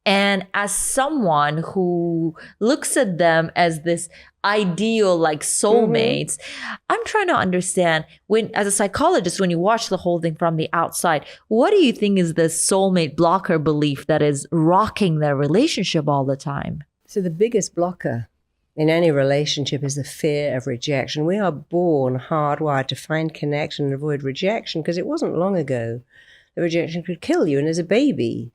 And as someone who looks at them as this ideal, like soulmates, I'm trying to understand as a psychologist, when you watch the whole thing from the outside, what do you think is the soulmate blocker belief that is rocking their relationship all the time? So the biggest blocker in any relationship is the fear of rejection. We are born hardwired to find connection and avoid rejection because it wasn't long ago that rejection could kill you. And as a baby,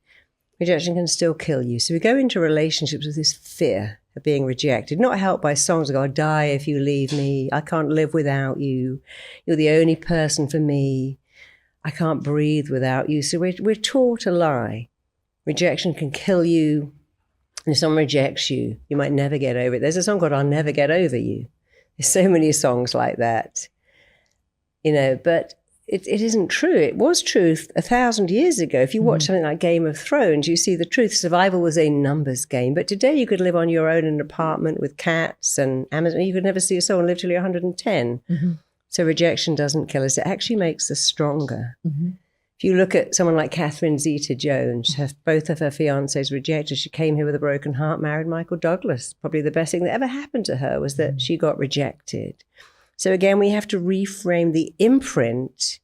rejection can still kill you. So we go into relationships with this fear of being rejected, not helped by songs like, I'll die if you leave me. I can't live without you. You're the only person for me. I can't breathe without you. So we're taught a lie. Rejection can kill you. And if someone rejects you, you might never get over it. There's a song called I'll Never Get Over You. There's so many songs like that, but it isn't true. It was true 1,000 years ago. If you watch something like Game of Thrones, you see the truth. Survival was a numbers game. But today you could live on your own in an apartment with cats and Amazon. You could never see someone live till you're 110. So rejection doesn't kill us. It actually makes us stronger. If you look at someone like Catherine Zeta-Jones, both of her fiancés rejected. She came here with a broken heart, married Michael Douglas. Probably the best thing that ever happened to her was that she got rejected. So again, we have to reframe the imprint.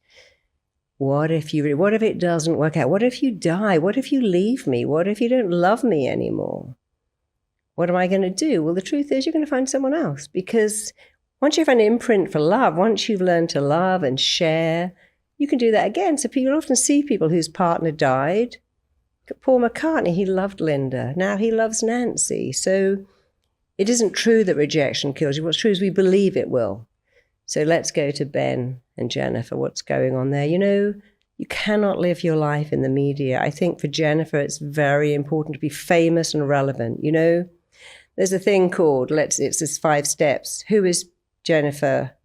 What if it doesn't work out? What if you die? What if you leave me? What if you don't love me anymore? What am I going to do? Well, the truth is you're going to find someone else because once you have an imprint for love, once you've learned to love and share, you can do that again. So people often see people whose partner died. Paul McCartney, he loved Linda. Now he loves Nancy. So it isn't true that rejection kills you. What's true is we believe it will. So let's go to Ben and Jennifer. What's going on there? You cannot live your life in the media. I think for Jennifer, it's very important to be famous and relevant. There's a thing called, it's this 5 steps. Who is Jennifer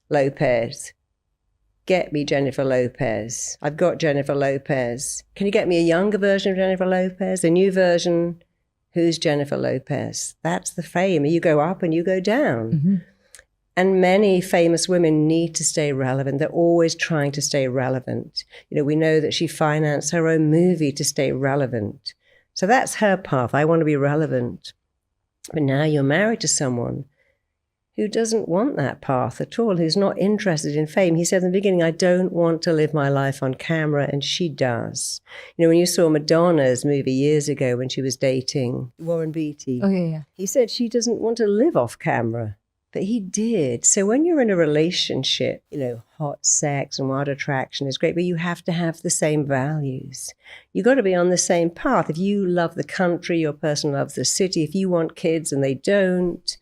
Lopez? Get me Jennifer Lopez. I've got Jennifer Lopez. Can you get me a younger version of Jennifer Lopez? A new version? Who's Jennifer Lopez? That's the fame. You go up and you go down. And many famous women need to stay relevant. They're always trying to stay relevant. We know that she financed her own movie to stay relevant. So that's her path. I want to be relevant. But now you're married to someone who doesn't want that path at all, who's not interested in fame. He said in the beginning, I don't want to live my life on camera, and she does. When you saw Madonna's movie years ago when she was dating Warren Beatty, he said she doesn't want to live off camera, but he did. So when you're in a relationship, hot sex and wild attraction is great, but you have to have the same values. You've got to be on the same path. If you love the country, your person loves the city. If you want kids and they don't,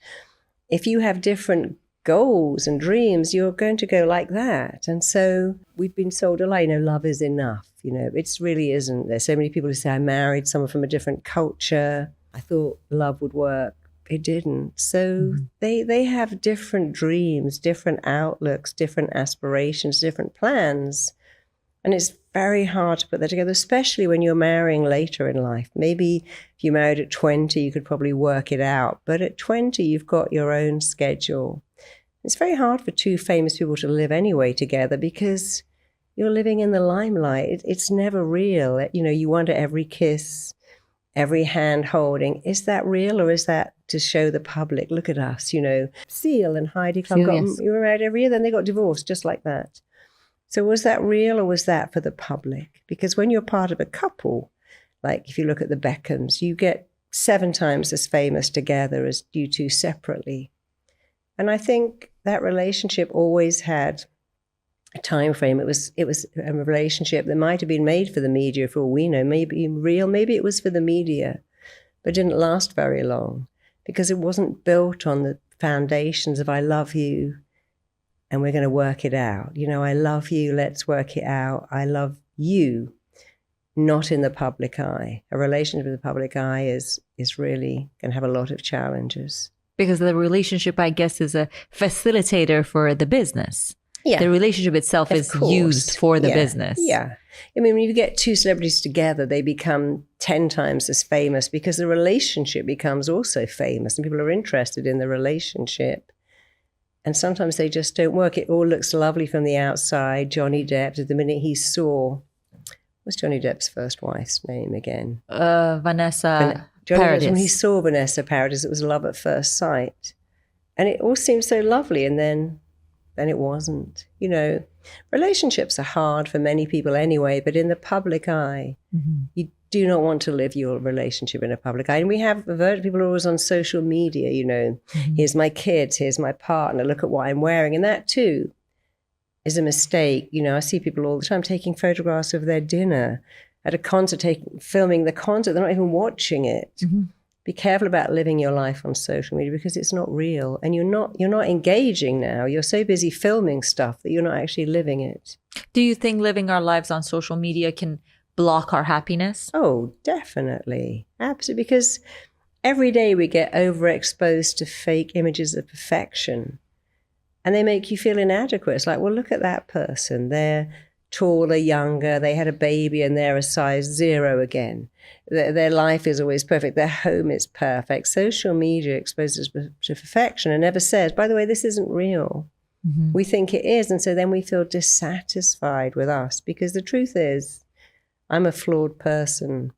if you have different goals and dreams, you're going to go like that. And so we've been sold a lie, love is enough. It really isn't. There's so many people who say, I married someone from a different culture. I thought love would work. It didn't. So they have different dreams, different outlooks, different aspirations, different plans. And it's very hard to put that together, especially when you're marrying later in life. Maybe if you married at 20, you could probably work it out. But at 20, you've got your own schedule. It's very hard for two famous people to live anyway together because you're living in the limelight. It's never real. You wonder every kiss, every hand holding. Is that real or is that to show the public? Look at us, Seal and Heidi Klum you were married every year, then they got divorced just like that. So was that real or was that for the public? Because when you're part of a couple, like if you look at the Beckhams, you get 7 times as famous together as you two separately. And I think that relationship always had a time frame. It was a relationship that might have been made for the media for all we know, maybe real, maybe it was for the media, but didn't last very long because it wasn't built on the foundations of I love you, and we're going to work it out. I love you, let's work it out. I love you, not in the public eye. A relationship in the public eye is really going to have a lot of challenges. Because the relationship, I guess, is a facilitator for the business. Yeah. The relationship itself is used for the business. Yeah. When you get 2 celebrities together, they become 10 times as famous because the relationship becomes also famous and people are interested in the relationship. And sometimes they just don't work. It all looks lovely from the outside. Johnny Depp, the minute he saw, what's Johnny Depp's first wife's name again? Vanessa Johnny Paradis. Depp, when he saw Vanessa Paradis, it was love at first sight. And it all seemed so lovely. And then it wasn't. Relationships are hard for many people anyway, but in the public eye, you do not want to live your relationship in a public eye. And we have people are always on social media, here's my kids, here's my partner, look at what I'm wearing. And that too is a mistake. I see people all the time taking photographs of their dinner at a concert, filming the concert. They're not even watching it. Be careful about living your life on social media because it's not real. And you're not engaging now. You're so busy filming stuff that you're not actually living it. Do you think living our lives on social media can block our happiness? Oh, definitely. Absolutely. Because every day we get overexposed to fake images of perfection and they make you feel inadequate. It's like, well, look at that person. They're taller, younger, they had a baby and they're a size 0 again. Their life is always perfect. Their home is perfect. Social media exposes us to perfection and never says, by the way, this isn't real. We think it is. And so then we feel dissatisfied with us because the truth is, I'm a flawed person,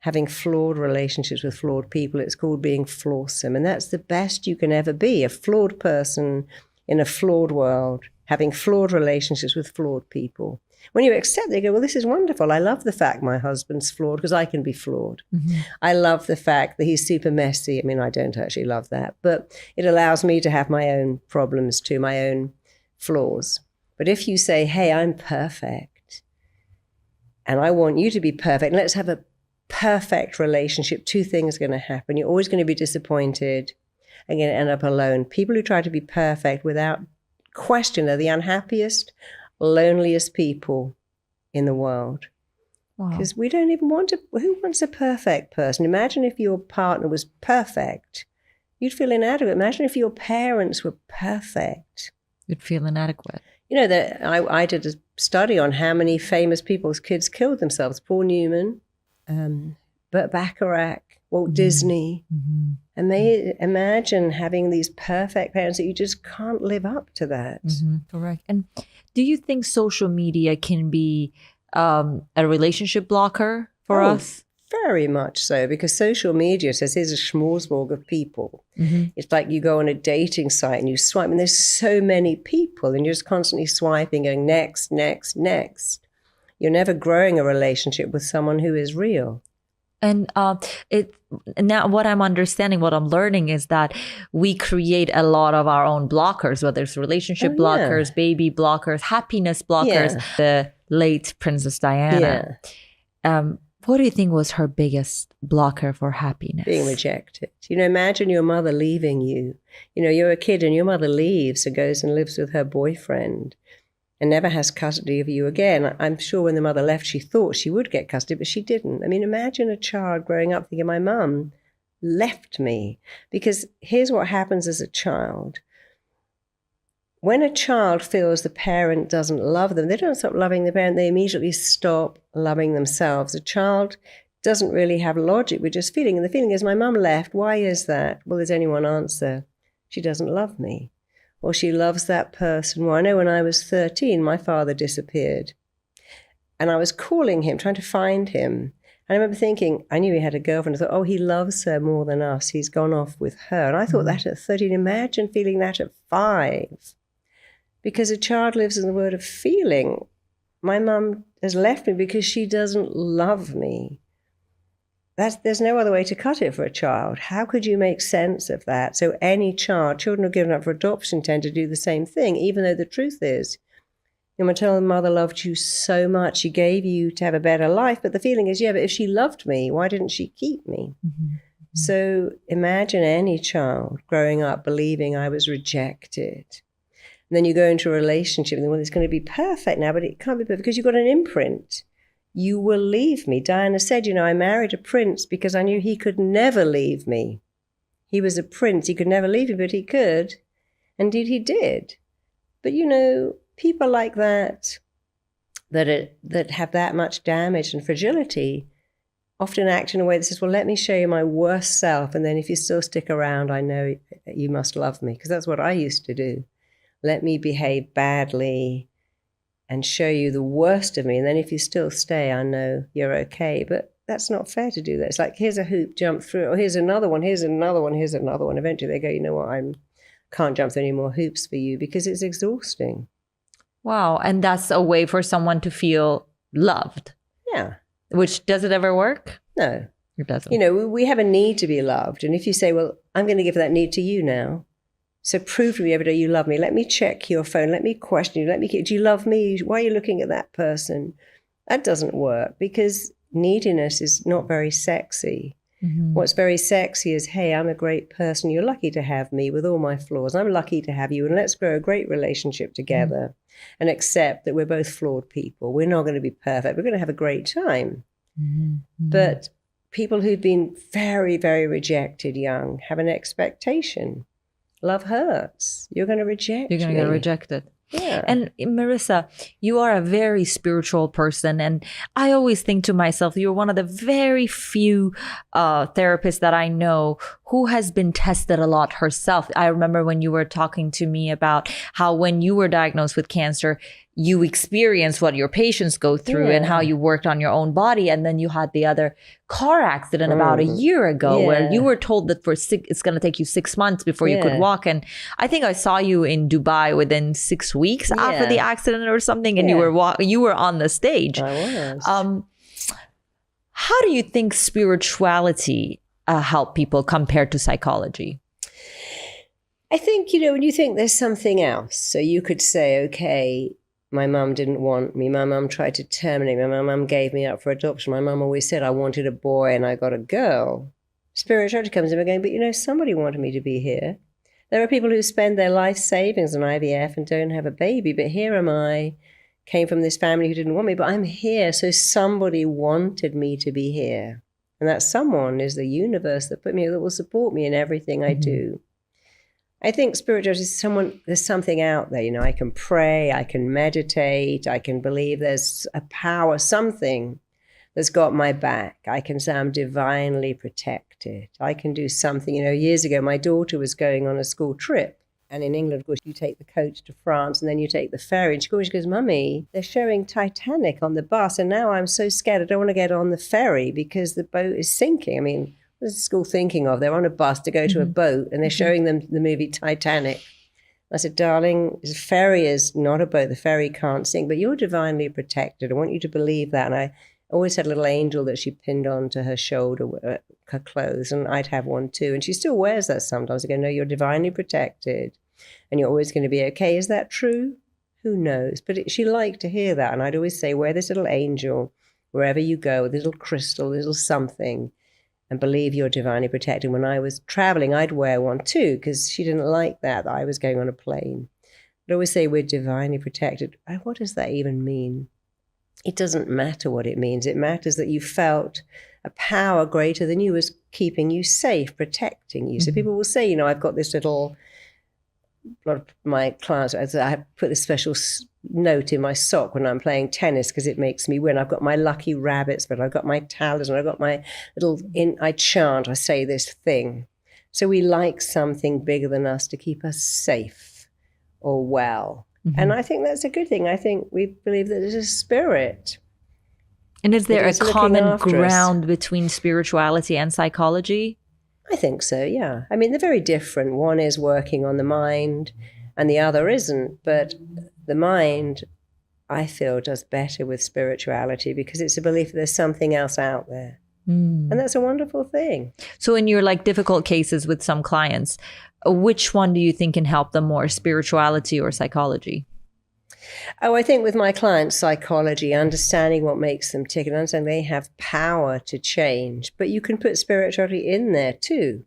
having flawed relationships with flawed people. It's called being flawsome. And that's the best you can ever be, a flawed person in a flawed world, having flawed relationships with flawed people. When you accept it, you go, well, this is wonderful. I love the fact my husband's flawed because I can be flawed. I love the fact that he's super messy. I don't actually love that, but it allows me to have my own problems too, my own flaws. But if you say, hey, I'm perfect, and I want you to be perfect, and let's have a perfect relationship, 2 things are going to happen. You're always going to be disappointed and going to end up alone. People who try to be perfect without question are the unhappiest, loneliest people in the world. Because we don't even want who wants a perfect person? Imagine if your partner was perfect. You'd feel inadequate. Imagine if your parents were perfect. You'd feel inadequate. That I did a study on how many famous people's kids killed themselves. Paul Newman, Burt Bacharach, Walt Disney. And imagine having these perfect parents that you just can't live up to that. Correct. And do you think social media can be a relationship blocker for us? Very much so, because social media says here's a smorgasbord of people. It's like you go on a dating site and you swipe, and there's so many people, and you're just constantly swiping, going next, next, next. You're never growing a relationship with someone who is real. And now what I'm understanding, what I'm learning is that we create a lot of our own blockers, whether it's relationship blockers, baby blockers, happiness blockers. The late Princess Diana. What do you think was her biggest blocker for happiness? Being rejected. Imagine your mother leaving you. You're a kid and your mother leaves and goes and lives with her boyfriend and never has custody of you again. I'm sure when the mother left, she thought she would get custody, but she didn't. I mean, imagine a child growing up thinking, my mum left me. Because here's what happens as a child. When a child feels the parent doesn't love them, they don't stop loving the parent, they immediately stop loving themselves. A child doesn't really have logic, we're just feeling. And the feeling is, my mum left, why is that? Well, there's only one answer. She doesn't love me. Or she loves that person. Well, I know when I was 13, my father disappeared. And I was calling him, trying to find him. And I remember thinking, I knew he had a girlfriend. I thought, oh, he loves her more than us. He's gone off with her. And I thought that at 13. Imagine feeling that at 5. Because a child lives in the world of feeling. My mum has left me because she doesn't love me. There's no other way to cut it for a child. How could you make sense of that? So any child, children who are given up for adoption tend to do the same thing, even though the truth is, your maternal mother loved you so much, she gave you to have a better life, but the feeling is, but if she loved me, why didn't she keep me? So imagine any child growing up believing I was rejected. And then you go into a relationship and then, well, it's going to be perfect now, but it can't be perfect because you've got an imprint. You will leave me. Diana said, I married a prince because I knew he could never leave me. He was a prince. He could never leave me, but he could. Indeed, he did. But, people like that have that much damage and fragility often act in a way that says, well, let me show you my worst self. And then if you still stick around, I know you must love me, because that's what I used to do. Let me behave badly and show you the worst of me. And then if you still stay, I know you're okay. But that's not fair to do that. It's like, here's a hoop, jump through it. Or here's another one, here's another one, here's another one. Eventually they go, you know what, I can't jump through any more hoops for you, because it's exhausting. Wow. And that's a way for someone to feel loved. Yeah. Which, does it ever work? No. It doesn't. We have a need to be loved. And if you say, well, I'm going to give that need to you now. So prove to me every day you love me. Let me check your phone. Let me question you. Do you love me? Why are you looking at that person? That doesn't work, because neediness is not very sexy. What's very sexy is, hey, I'm a great person. You're lucky to have me with all my flaws. I'm lucky to have you. And let's grow a great relationship together and accept that we're both flawed people. We're not going to be perfect. We're going to have a great time. But people who've been very, very rejected young have an expectation. Love hurts. You're going to reject me. You're going to get rejected. Yeah. And Marisa, you are a very spiritual person. And I always think to myself, you're one of the very few therapists that I know who has been tested a lot herself. I remember when you were talking to me about how when you were diagnosed with cancer, you experienced what your patients go through and how you worked on your own body. And then you had the other car accident about a year ago where you were told that it's going to take you 6 months before you could walk. And I think I saw you in Dubai within 6 weeks after the accident or something. And you were on the stage. I was. How do you think spirituality help people compared to psychology? I think, when you think there's something else, so you could say, okay, my mum didn't want me. My mum tried to terminate me. My mum gave me up for adoption. My mum always said I wanted a boy and I got a girl. Spirituality comes in again, but somebody wanted me to be here. There are people who spend their life savings on IVF and don't have a baby, but here am I, came from this family who didn't want me, but I'm here, so somebody wanted me to be here. And that someone is the universe that put me here, that will support me in everything I do. I think spirituality is there's something out there. I can pray, I can meditate, I can believe there's a power, something that's got my back. I can say I'm divinely protected. I can do something. Years ago, my daughter was going on a school trip. And in England, of course, you take the coach to France and then you take the ferry. And she goes, Mummy, they're showing Titanic on the bus. And now I'm so scared I don't want to get on the ferry because the boat is sinking. I mean, what is the school thinking of? They're on a bus to go to a boat and they're showing them the movie Titanic. I said, darling, the ferry is not a boat. The ferry can't sink, but you're divinely protected. I want you to believe that. And I always had a little angel that she pinned onto her shoulder, her clothes, and I'd have one too. And she still wears that sometimes. I go, no, you're divinely protected and you're always going to be okay. Is that true? Who knows? But she liked to hear that. And I'd always say, wear this little angel wherever you go, a little crystal, a little something, and believe you're divinely protected. When I was traveling, I'd wear one too, because she didn't like that I was going on a plane. I'd always say we're divinely protected. What does that even mean? It doesn't matter what it means. It matters that you felt a power greater than you was keeping you safe, protecting you. So people will say, I've got this little, a lot of my clients, I put a special note in my sock when I'm playing tennis because it makes me win. I've got my lucky rabbits, but I've got my talisman, I've got my little, I chant, I say this thing. So we like something bigger than us to keep us safe or well. And I think that's a good thing. I think we believe that there's a spirit. And is there a common ground between spirituality and psychology? I think so, yeah. I mean, they're very different. One is working on the mind and the other isn't. But the mind, I feel, does better with spirituality because it's a belief that there's something else out there. And that's a wonderful thing. So in your difficult cases with some clients, which one do you think can help them more, spirituality or psychology? Oh, I think with my clients, psychology, understanding what makes them tick and understanding they have power to change. But you can put spirituality in there too.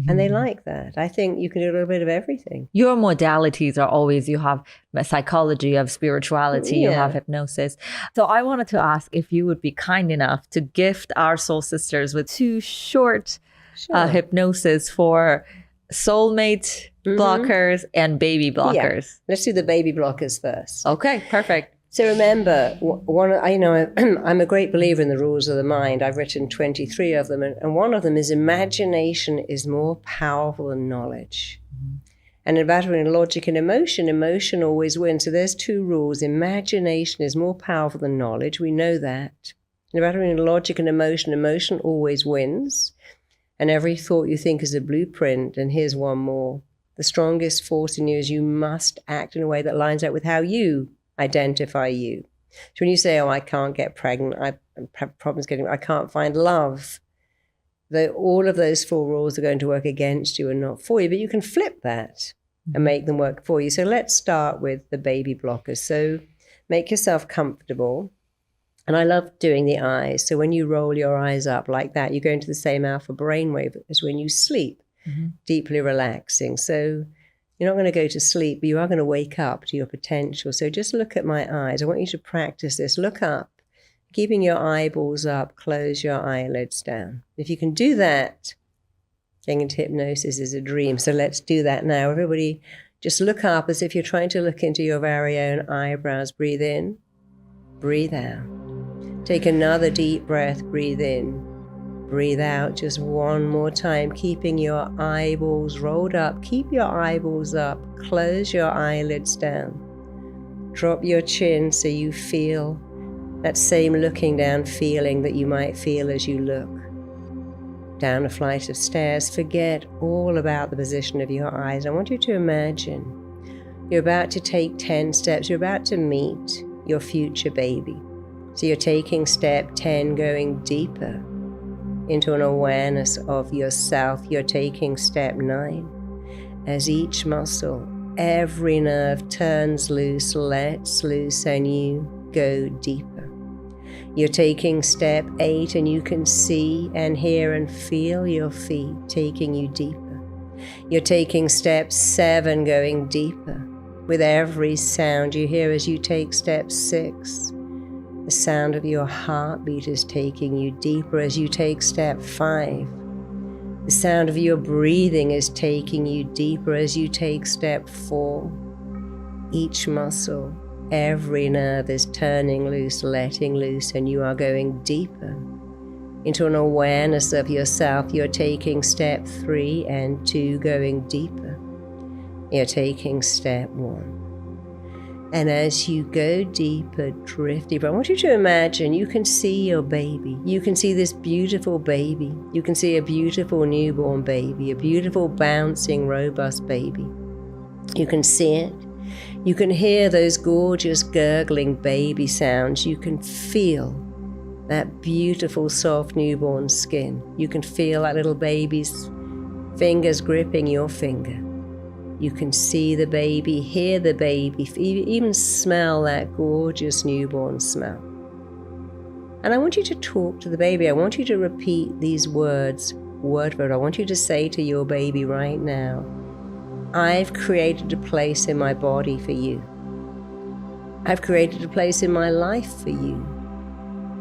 And they like that. I think you can do a little bit of everything. Your modalities are always, you have psychology, you have spirituality, you have hypnosis. So I wanted to ask if you would be kind enough to gift our soul sisters with 2 short hypnosis for soulmate blockers and baby blockers. Yeah. Let's do the baby blockers first. Okay, perfect. So remember, I'm a great believer in the rules of the mind. I've written 23 of them, and one of them is imagination is more powerful than knowledge. And in between logic and emotion always wins. So there's 2 rules. Imagination is more powerful than knowledge. We know that. In between logic and emotion always wins. And every thought you think is a blueprint. And here's one more. The strongest force in you is you must act in a way that lines up with how you identify you. So when you say, I can't get pregnant, I have problems I can't find love, all of those 4 rules are going to work against you and not for you, but you can flip that and make them work for you. So let's start with the baby blockers. So make yourself comfortable. And I love doing the eyes. So when you roll your eyes up like that, you go into the same alpha brainwave as when you sleep, deeply relaxing. So you're not going to go to sleep, but you are going to wake up to your potential. So just look at my eyes. I want you to practice this. Look up, keeping your eyeballs up, close your eyelids down. If you can do that, getting into hypnosis is a dream. So let's do that now. Everybody just look up as if you're trying to look into your very own eyebrows. Breathe in, breathe out. Take another deep breath, breathe in. Breathe out just one more time, keeping your eyeballs rolled up. Keep your eyeballs up. Close your eyelids down. Drop your chin so you feel that same looking down feeling that you might feel as you look down a flight of stairs. Forget all about the position of your eyes. I want you to imagine you're about to take 10 steps. You're about to meet your future baby. So you're taking step 10, going deeper into an awareness of yourself. You're taking step 9. As each muscle, every nerve turns loose, lets loose, and you go deeper. You're taking step 8, and you can see and hear and feel your feet taking you deeper. You're taking step 7, going deeper. With every sound you hear as you take step 6, the sound of your heartbeat is taking you deeper. As you take step 5, the sound of your breathing is taking you deeper. As you take step 4, each muscle, every nerve is turning loose, letting loose, and you are going deeper into an awareness of yourself. You're taking step 3 and 2, going deeper. You're taking step 1. And as you go deeper, drift deeper, I want you to imagine you can see your baby. You can see this beautiful baby. You can see a beautiful newborn baby, a beautiful bouncing, robust baby. You can see it. You can hear those gorgeous gurgling baby sounds. You can feel that beautiful soft newborn skin. You can feel that little baby's fingers gripping your finger. You can see the baby, hear the baby, even smell that gorgeous newborn smell. And I want you to talk to the baby. I want you to repeat these words, word for word. I want you to say to your baby right now, I've created a place in my body for you. I've created a place in my life for you.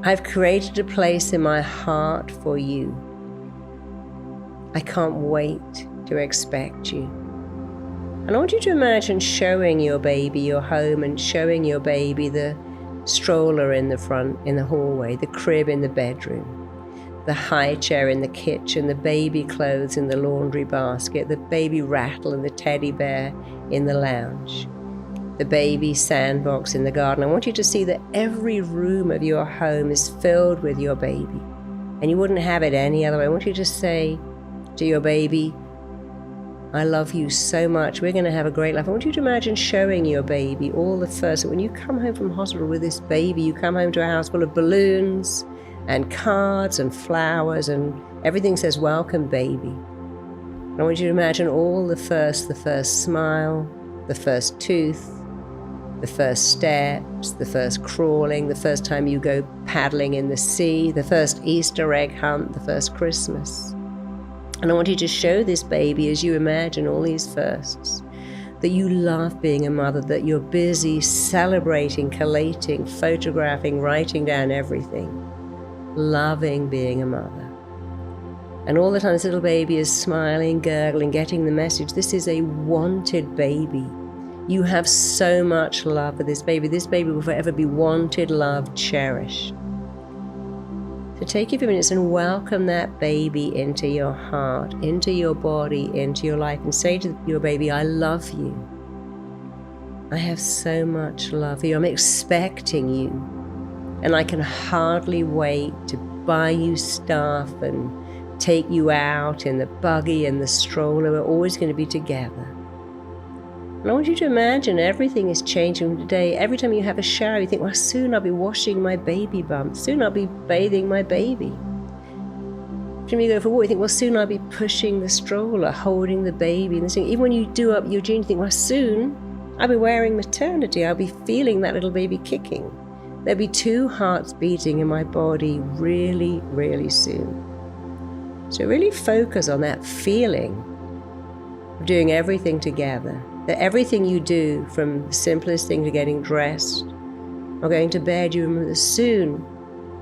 I've created a place in my heart for you. I can't wait to expect you. And I want you to imagine showing your baby your home and showing your baby the stroller in the front, in the hallway, the crib in the bedroom, the high chair in the kitchen, the baby clothes in the laundry basket, the baby rattle and the teddy bear in the lounge, the baby sandbox in the garden. I want you to see that every room of your home is filled with your baby. And you wouldn't have it any other way. I want you to say to your baby, I love you so much. We're going to have a great life. I want you to imagine showing your baby all the first. When you come home from hospital with this baby, you come home to a house full of balloons and cards and flowers, and everything says, welcome, baby. I want you to imagine all the first smile, the first tooth, the first steps, the first crawling, the first time you go paddling in the sea, the first Easter egg hunt, the first Christmas. And I want you to show this baby, as you imagine all these firsts, that you love being a mother, that you're busy celebrating, collating, photographing, writing down everything, loving being a mother. And all the time this little baby is smiling, gurgling, getting the message. This is a wanted baby. You have so much love for this baby. This baby will forever be wanted, loved, cherished. So take a few minutes and welcome that baby into your heart, into your body, into your life, and say to your baby, I love you. I have so much love for you. I'm expecting you. And I can hardly wait to buy you stuff and take you out in the buggy and the stroller. We're always going to be together. And I want you to imagine everything is changing today. Every time you have a shower, you think, well, soon I'll be washing my baby bump. Soon I'll be bathing my baby. Every time you go for a walk, you think, well, soon I'll be pushing the stroller, holding the baby. And even when you do up your jeans, you think, well, soon I'll be wearing maternity. I'll be feeling that little baby kicking. There'll be 2 hearts beating in my body really, really soon. So really focus on that feeling of doing everything together. That everything you do, from the simplest thing to getting dressed or going to bed, you remember that soon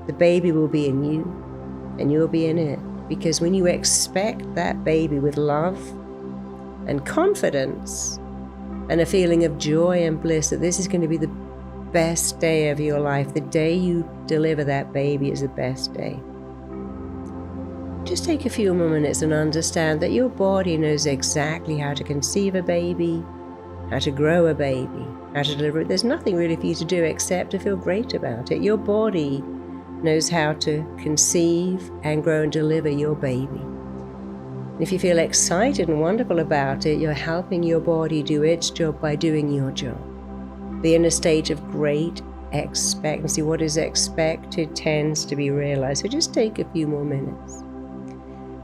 the baby will be in you and you'll be in it. Because when you expect that baby with love and confidence and a feeling of joy and bliss, that this is going to be the best day of your life, the day you deliver that baby is the best day. Just take a few more minutes and understand that your body knows exactly how to conceive a baby, how to grow a baby, how to deliver it. There's nothing really for you to do except to feel great about it. Your body knows how to conceive and grow and deliver your baby. And if you feel excited and wonderful about it, you're helping your body do its job by doing your job. Be in a state of great expectancy. What is expected tends to be realized. So just take a few more minutes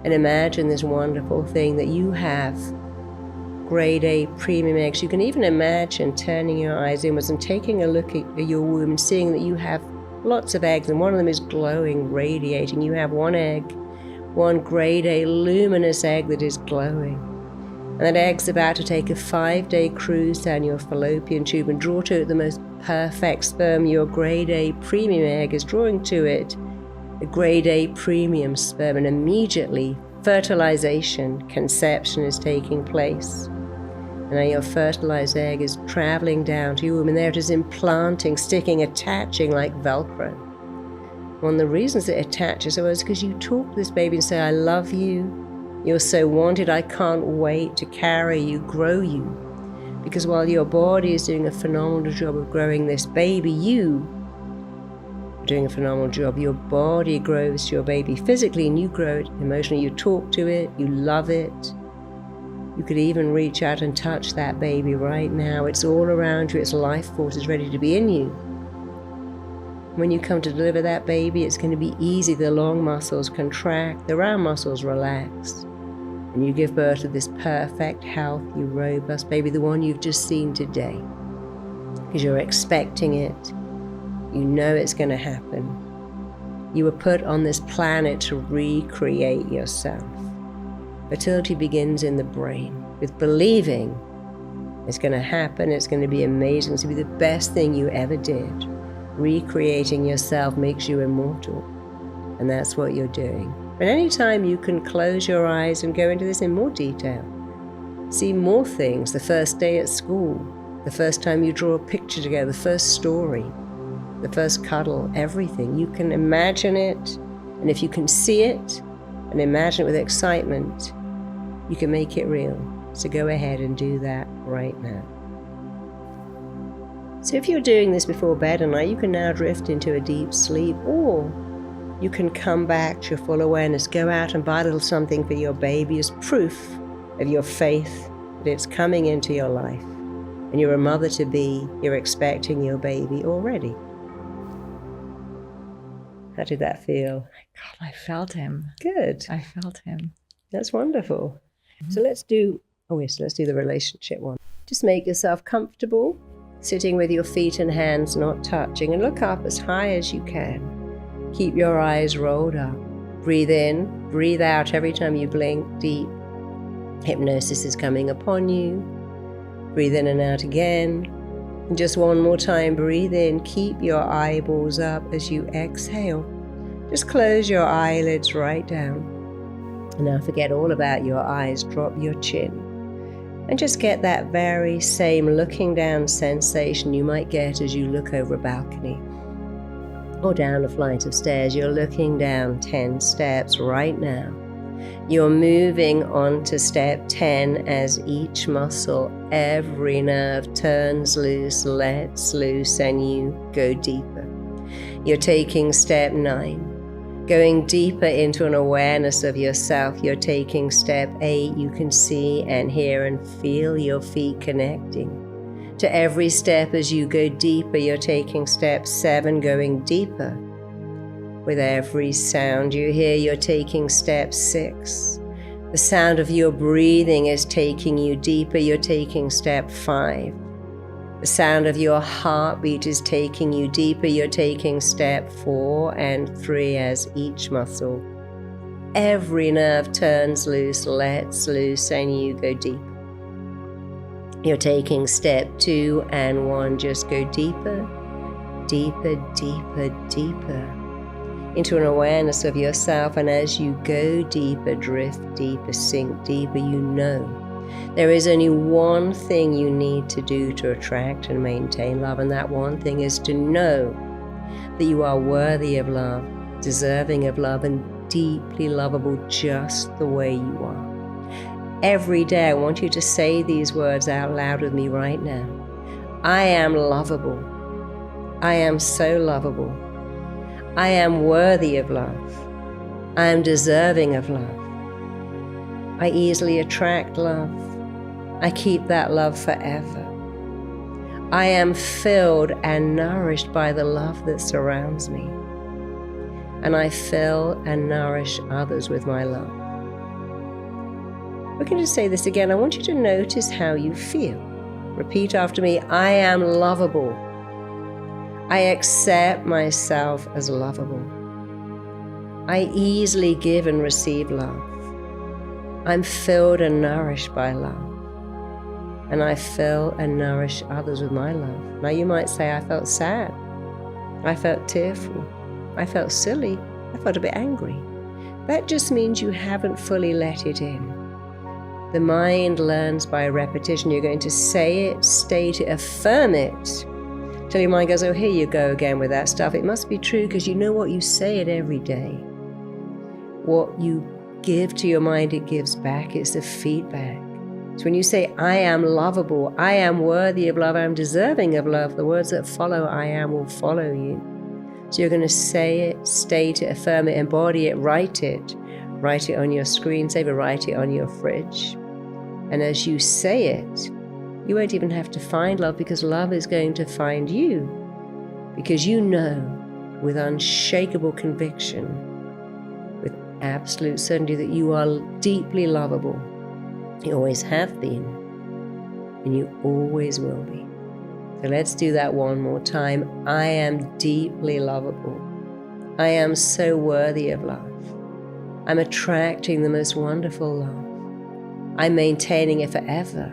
and imagine this wonderful thing that you have grade A premium eggs. You can even imagine turning your eyes inwards and taking a look at your womb and seeing that you have lots of eggs, and one of them is glowing, radiating. You have one egg, one grade A luminous egg that is glowing. And that egg's about to take a 5-day cruise down your fallopian tube and draw to it the most perfect sperm. Your grade A premium egg is drawing to it the grade A premium sperm, and immediately fertilization, conception is taking place. And now your fertilized egg is traveling down to your womb, and there it is implanting, sticking, attaching like Velcro. One of the reasons it attaches is because you talk to this baby and say, I love you, you're so wanted, I can't wait to carry you, grow you. Because while your body is doing a phenomenal job of growing this baby, you are doing a phenomenal job. Your body grows your baby physically, and you grow it emotionally. You talk to it, you love it. You could even reach out and touch that baby right now. It's all around you. Its life force is ready to be in you. When you come to deliver that baby, it's going to be easy. The long muscles contract, the round muscles relax. And you give birth to this perfect, healthy, robust baby, the one you've just seen today. Because you're expecting it. You know it's going to happen. You were put on this planet to recreate yourself. Fertility begins in the brain with believing it's going to happen, it's going to be amazing, it's going to be the best thing you ever did. Recreating yourself makes you immortal, and that's what you're doing. But anytime you can close your eyes and go into this in more detail, see more things, the first day at school, the first time you draw a picture together, the first story, the first cuddle, everything. You can imagine it, and if you can see it and imagine it with excitement, you can make it real. So go ahead and do that right now. So if you're doing this before bed at night, you can now drift into a deep sleep, or you can come back to your full awareness, go out and buy a little something for your baby as proof of your faith that it's coming into your life. And you're a mother-to-be, you're expecting your baby already. How did that feel? God, I felt him. Good. I felt him. That's wonderful. So let's do the relationship one. Just make yourself comfortable, sitting with your feet and hands not touching, and look up as high as you can. Keep your eyes rolled up. Breathe in, breathe out every time you blink deep. Hypnosis is coming upon you. Breathe in and out again. And just one more time, breathe in. Keep your eyeballs up as you exhale. Just close your eyelids right down. And now forget all about your eyes. Drop your chin. And just get that very same looking down sensation you might get as you look over a balcony or down a flight of stairs. You're looking down 10 steps right now. You're moving on to step 10 as each muscle, every nerve turns loose, lets loose, and you go deeper. You're taking step 9. Going deeper into an awareness of yourself. You're taking step 8. You can see and hear and feel your feet connecting. To every step as you go deeper, you're taking step 7, going deeper. With every sound you hear, you're taking step 6. The sound of your breathing is taking you deeper. You're taking step 5. The sound of your heartbeat is taking you deeper. You're taking step 4 and 3 as each muscle, every nerve turns loose, lets loose, and you go deep. You're taking step 2 and 1. Just go deeper, deeper, deeper, deeper into an awareness of yourself. And as you go deeper, drift deeper, sink deeper, you know there is only one thing you need to do to attract and maintain love, and that one thing is to know that you are worthy of love, deserving of love, and deeply lovable just the way you are. Every day I want you to say these words out loud with me right now. I am lovable. I am so lovable. I am worthy of love. I am deserving of love. I easily attract love. I keep that love forever. I am filled and nourished by the love that surrounds me. And I fill and nourish others with my love. We're going to say this again. I want you to notice how you feel. Repeat after me. I am lovable. I accept myself as lovable. I easily give and receive love. I'm filled and nourished by love. And I fill and nourish others with my love. Now you might say, I felt sad. I felt tearful. I felt silly. I felt a bit angry. That just means you haven't fully let it in. The mind learns by repetition. You're going to say it, state it, affirm it, till your mind goes, oh, here you go again with that stuff. It must be true, because you know what? You say it every day. What you give to your mind, it gives back. It's the feedback. So when you say, I am lovable, I am worthy of love, I am deserving of love, the words that follow I am will follow you. So you're going to say it, state it, affirm it, embody it, write it. Write it on your screensaver, write it on your fridge. And as you say it, you won't even have to find love, because love is going to find you. Because you know with unshakable conviction, with absolute certainty, that you are deeply lovable. You always have been, and you always will be. So let's do that one more time. I am deeply lovable. I am so worthy of love. I'm attracting the most wonderful love. I'm maintaining it forever,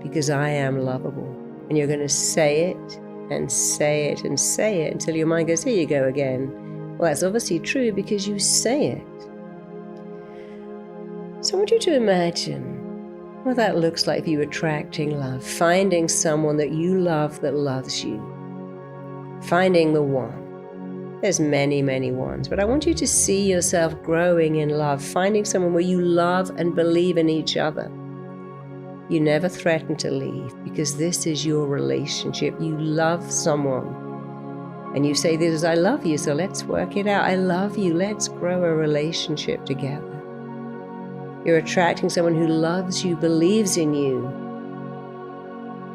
because I am lovable. And you're going to say it and say it and say it until your mind goes, here you go again. Well, that's obviously true, because you say it. So I want you to imagine what that looks like for you attracting love, finding someone that you love that loves you, finding the one. There's many, many ones, but I want you to see yourself growing in love, finding someone where you love and believe in each other. You never threaten to leave, because this is your relationship. You love someone, and you say, this is, I love you, so let's work it out. I love you, let's grow a relationship together. You're attracting someone who loves you, believes in you,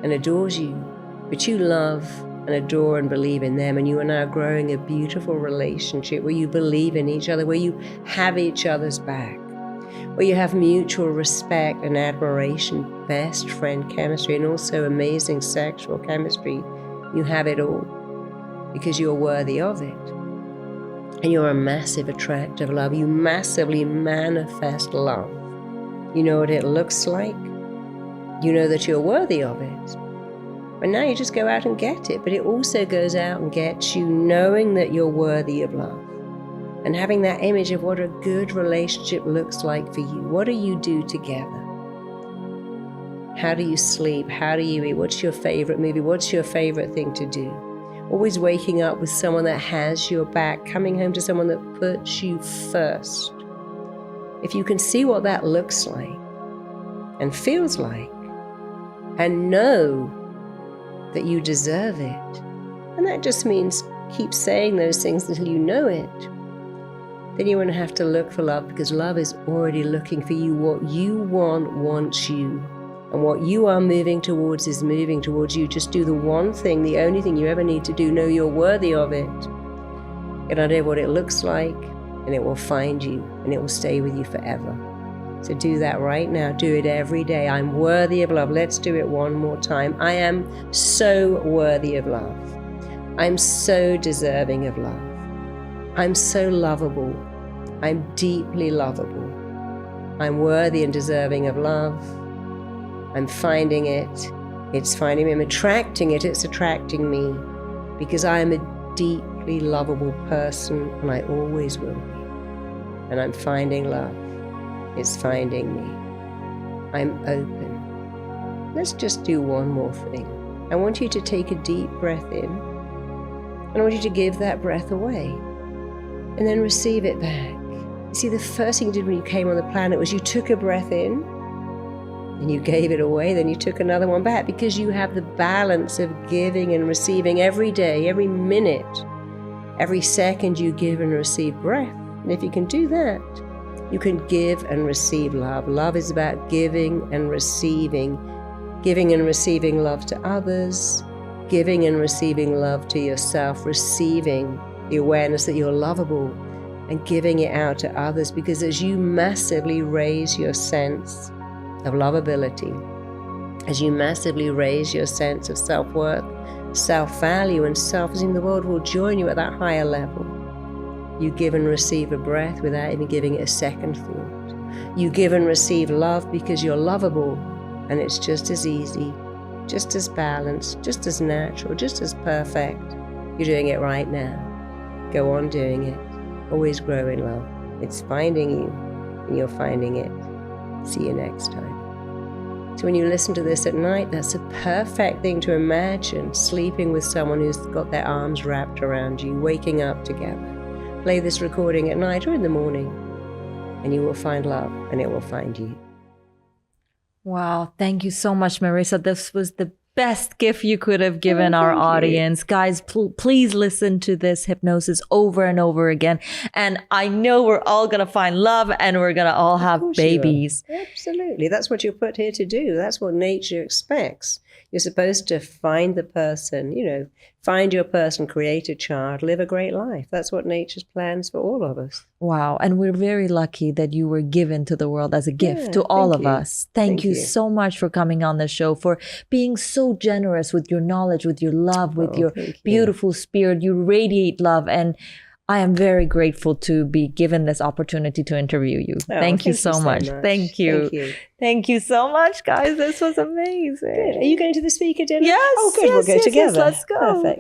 and adores you. But you love and adore and believe in them, and you are now growing a beautiful relationship where you believe in each other, where you have each other's back, where you have mutual respect and admiration, best friend chemistry, and also amazing sexual chemistry. You have it all, because you're worthy of it. And you're a massive attractor of love. You massively manifest love. You know what it looks like. You know that you're worthy of it. And now you just go out and get it. But it also goes out and gets you knowing that you're worthy of love. And having that image of what a good relationship looks like for you. What do you do together? How do you sleep? How do you eat? What's your favorite movie? What's your favorite thing to do? Always waking up with someone that has your back, coming home to someone that puts you first. If you can see what that looks like and feels like, and know that you deserve it, and that just means keep saying those things until you know it, then you won't have to look for love, because love is already looking for you. What you want wants you. And what you are moving towards is moving towards you. Just do the one thing, the only thing you ever need to do. Know you're worthy of it. Get an idea of what it looks like, and it will find you, and it will stay with you forever. So do that right now. Do it every day. I'm worthy of love. Let's do it one more time. I am so worthy of love. I'm so deserving of love. I'm so lovable. I'm deeply lovable. I'm worthy and deserving of love. I'm finding it. It's finding me. I'm attracting it. It's attracting me, because I am a deeply lovable person, and I always will be. And I'm finding love. It's finding me. I'm open. Let's just do one more thing. I want you to take a deep breath in, and I want you to give that breath away, and then receive it back. You see, the first thing you did when you came on the planet was you took a breath in, and you gave it away, then you took another one back, because you have the balance of giving and receiving every day, every minute, every second you give and receive breath. And if you can do that, you can give and receive love. Love is about giving and receiving love to others, giving and receiving love to yourself, receiving the awareness that you're lovable, and giving it out to others. Because as you massively raise your sense of lovability, as you massively raise your sense of self-worth, self-value, and self-esteem, the world will join you at that higher level. You give and receive a breath without even giving it a second thought. You give and receive love because you're lovable, and it's just as easy, just as balanced, just as natural, just as perfect. You're doing it right now. Go on doing it. Always grow in love. It's finding you, and you're finding it. See you next time. So when you listen to this at night, that's a perfect thing to imagine, sleeping with someone who's got their arms wrapped around you, waking up together. Play this recording at night or in the morning, and you will find love, and it will find you. Wow. Thank you so much, Marisa. This was the best gift you could have given our audience. Guys, please listen to this hypnosis over and over again. And I know we're all going to find love and we're going to all have babies. Absolutely. That's what you're put here to do. That's what nature expects. You're supposed to find the person, find your person, create a child, live a great life. That's what nature's plans for all of us. Wow. And we're very lucky that you were given to the world as a gift to all of us. Thank you so much for coming on the show, for being so generous with your knowledge, with your love, with your beautiful spirit. You radiate love. And I am very grateful to be given this opportunity to interview you. Thank you so much. Thank you. Thank you so much, guys. This was amazing. Good. Are you going to the speaker dinner? Yes. Oh, good. We'll go together. Yes, let's go. Perfect.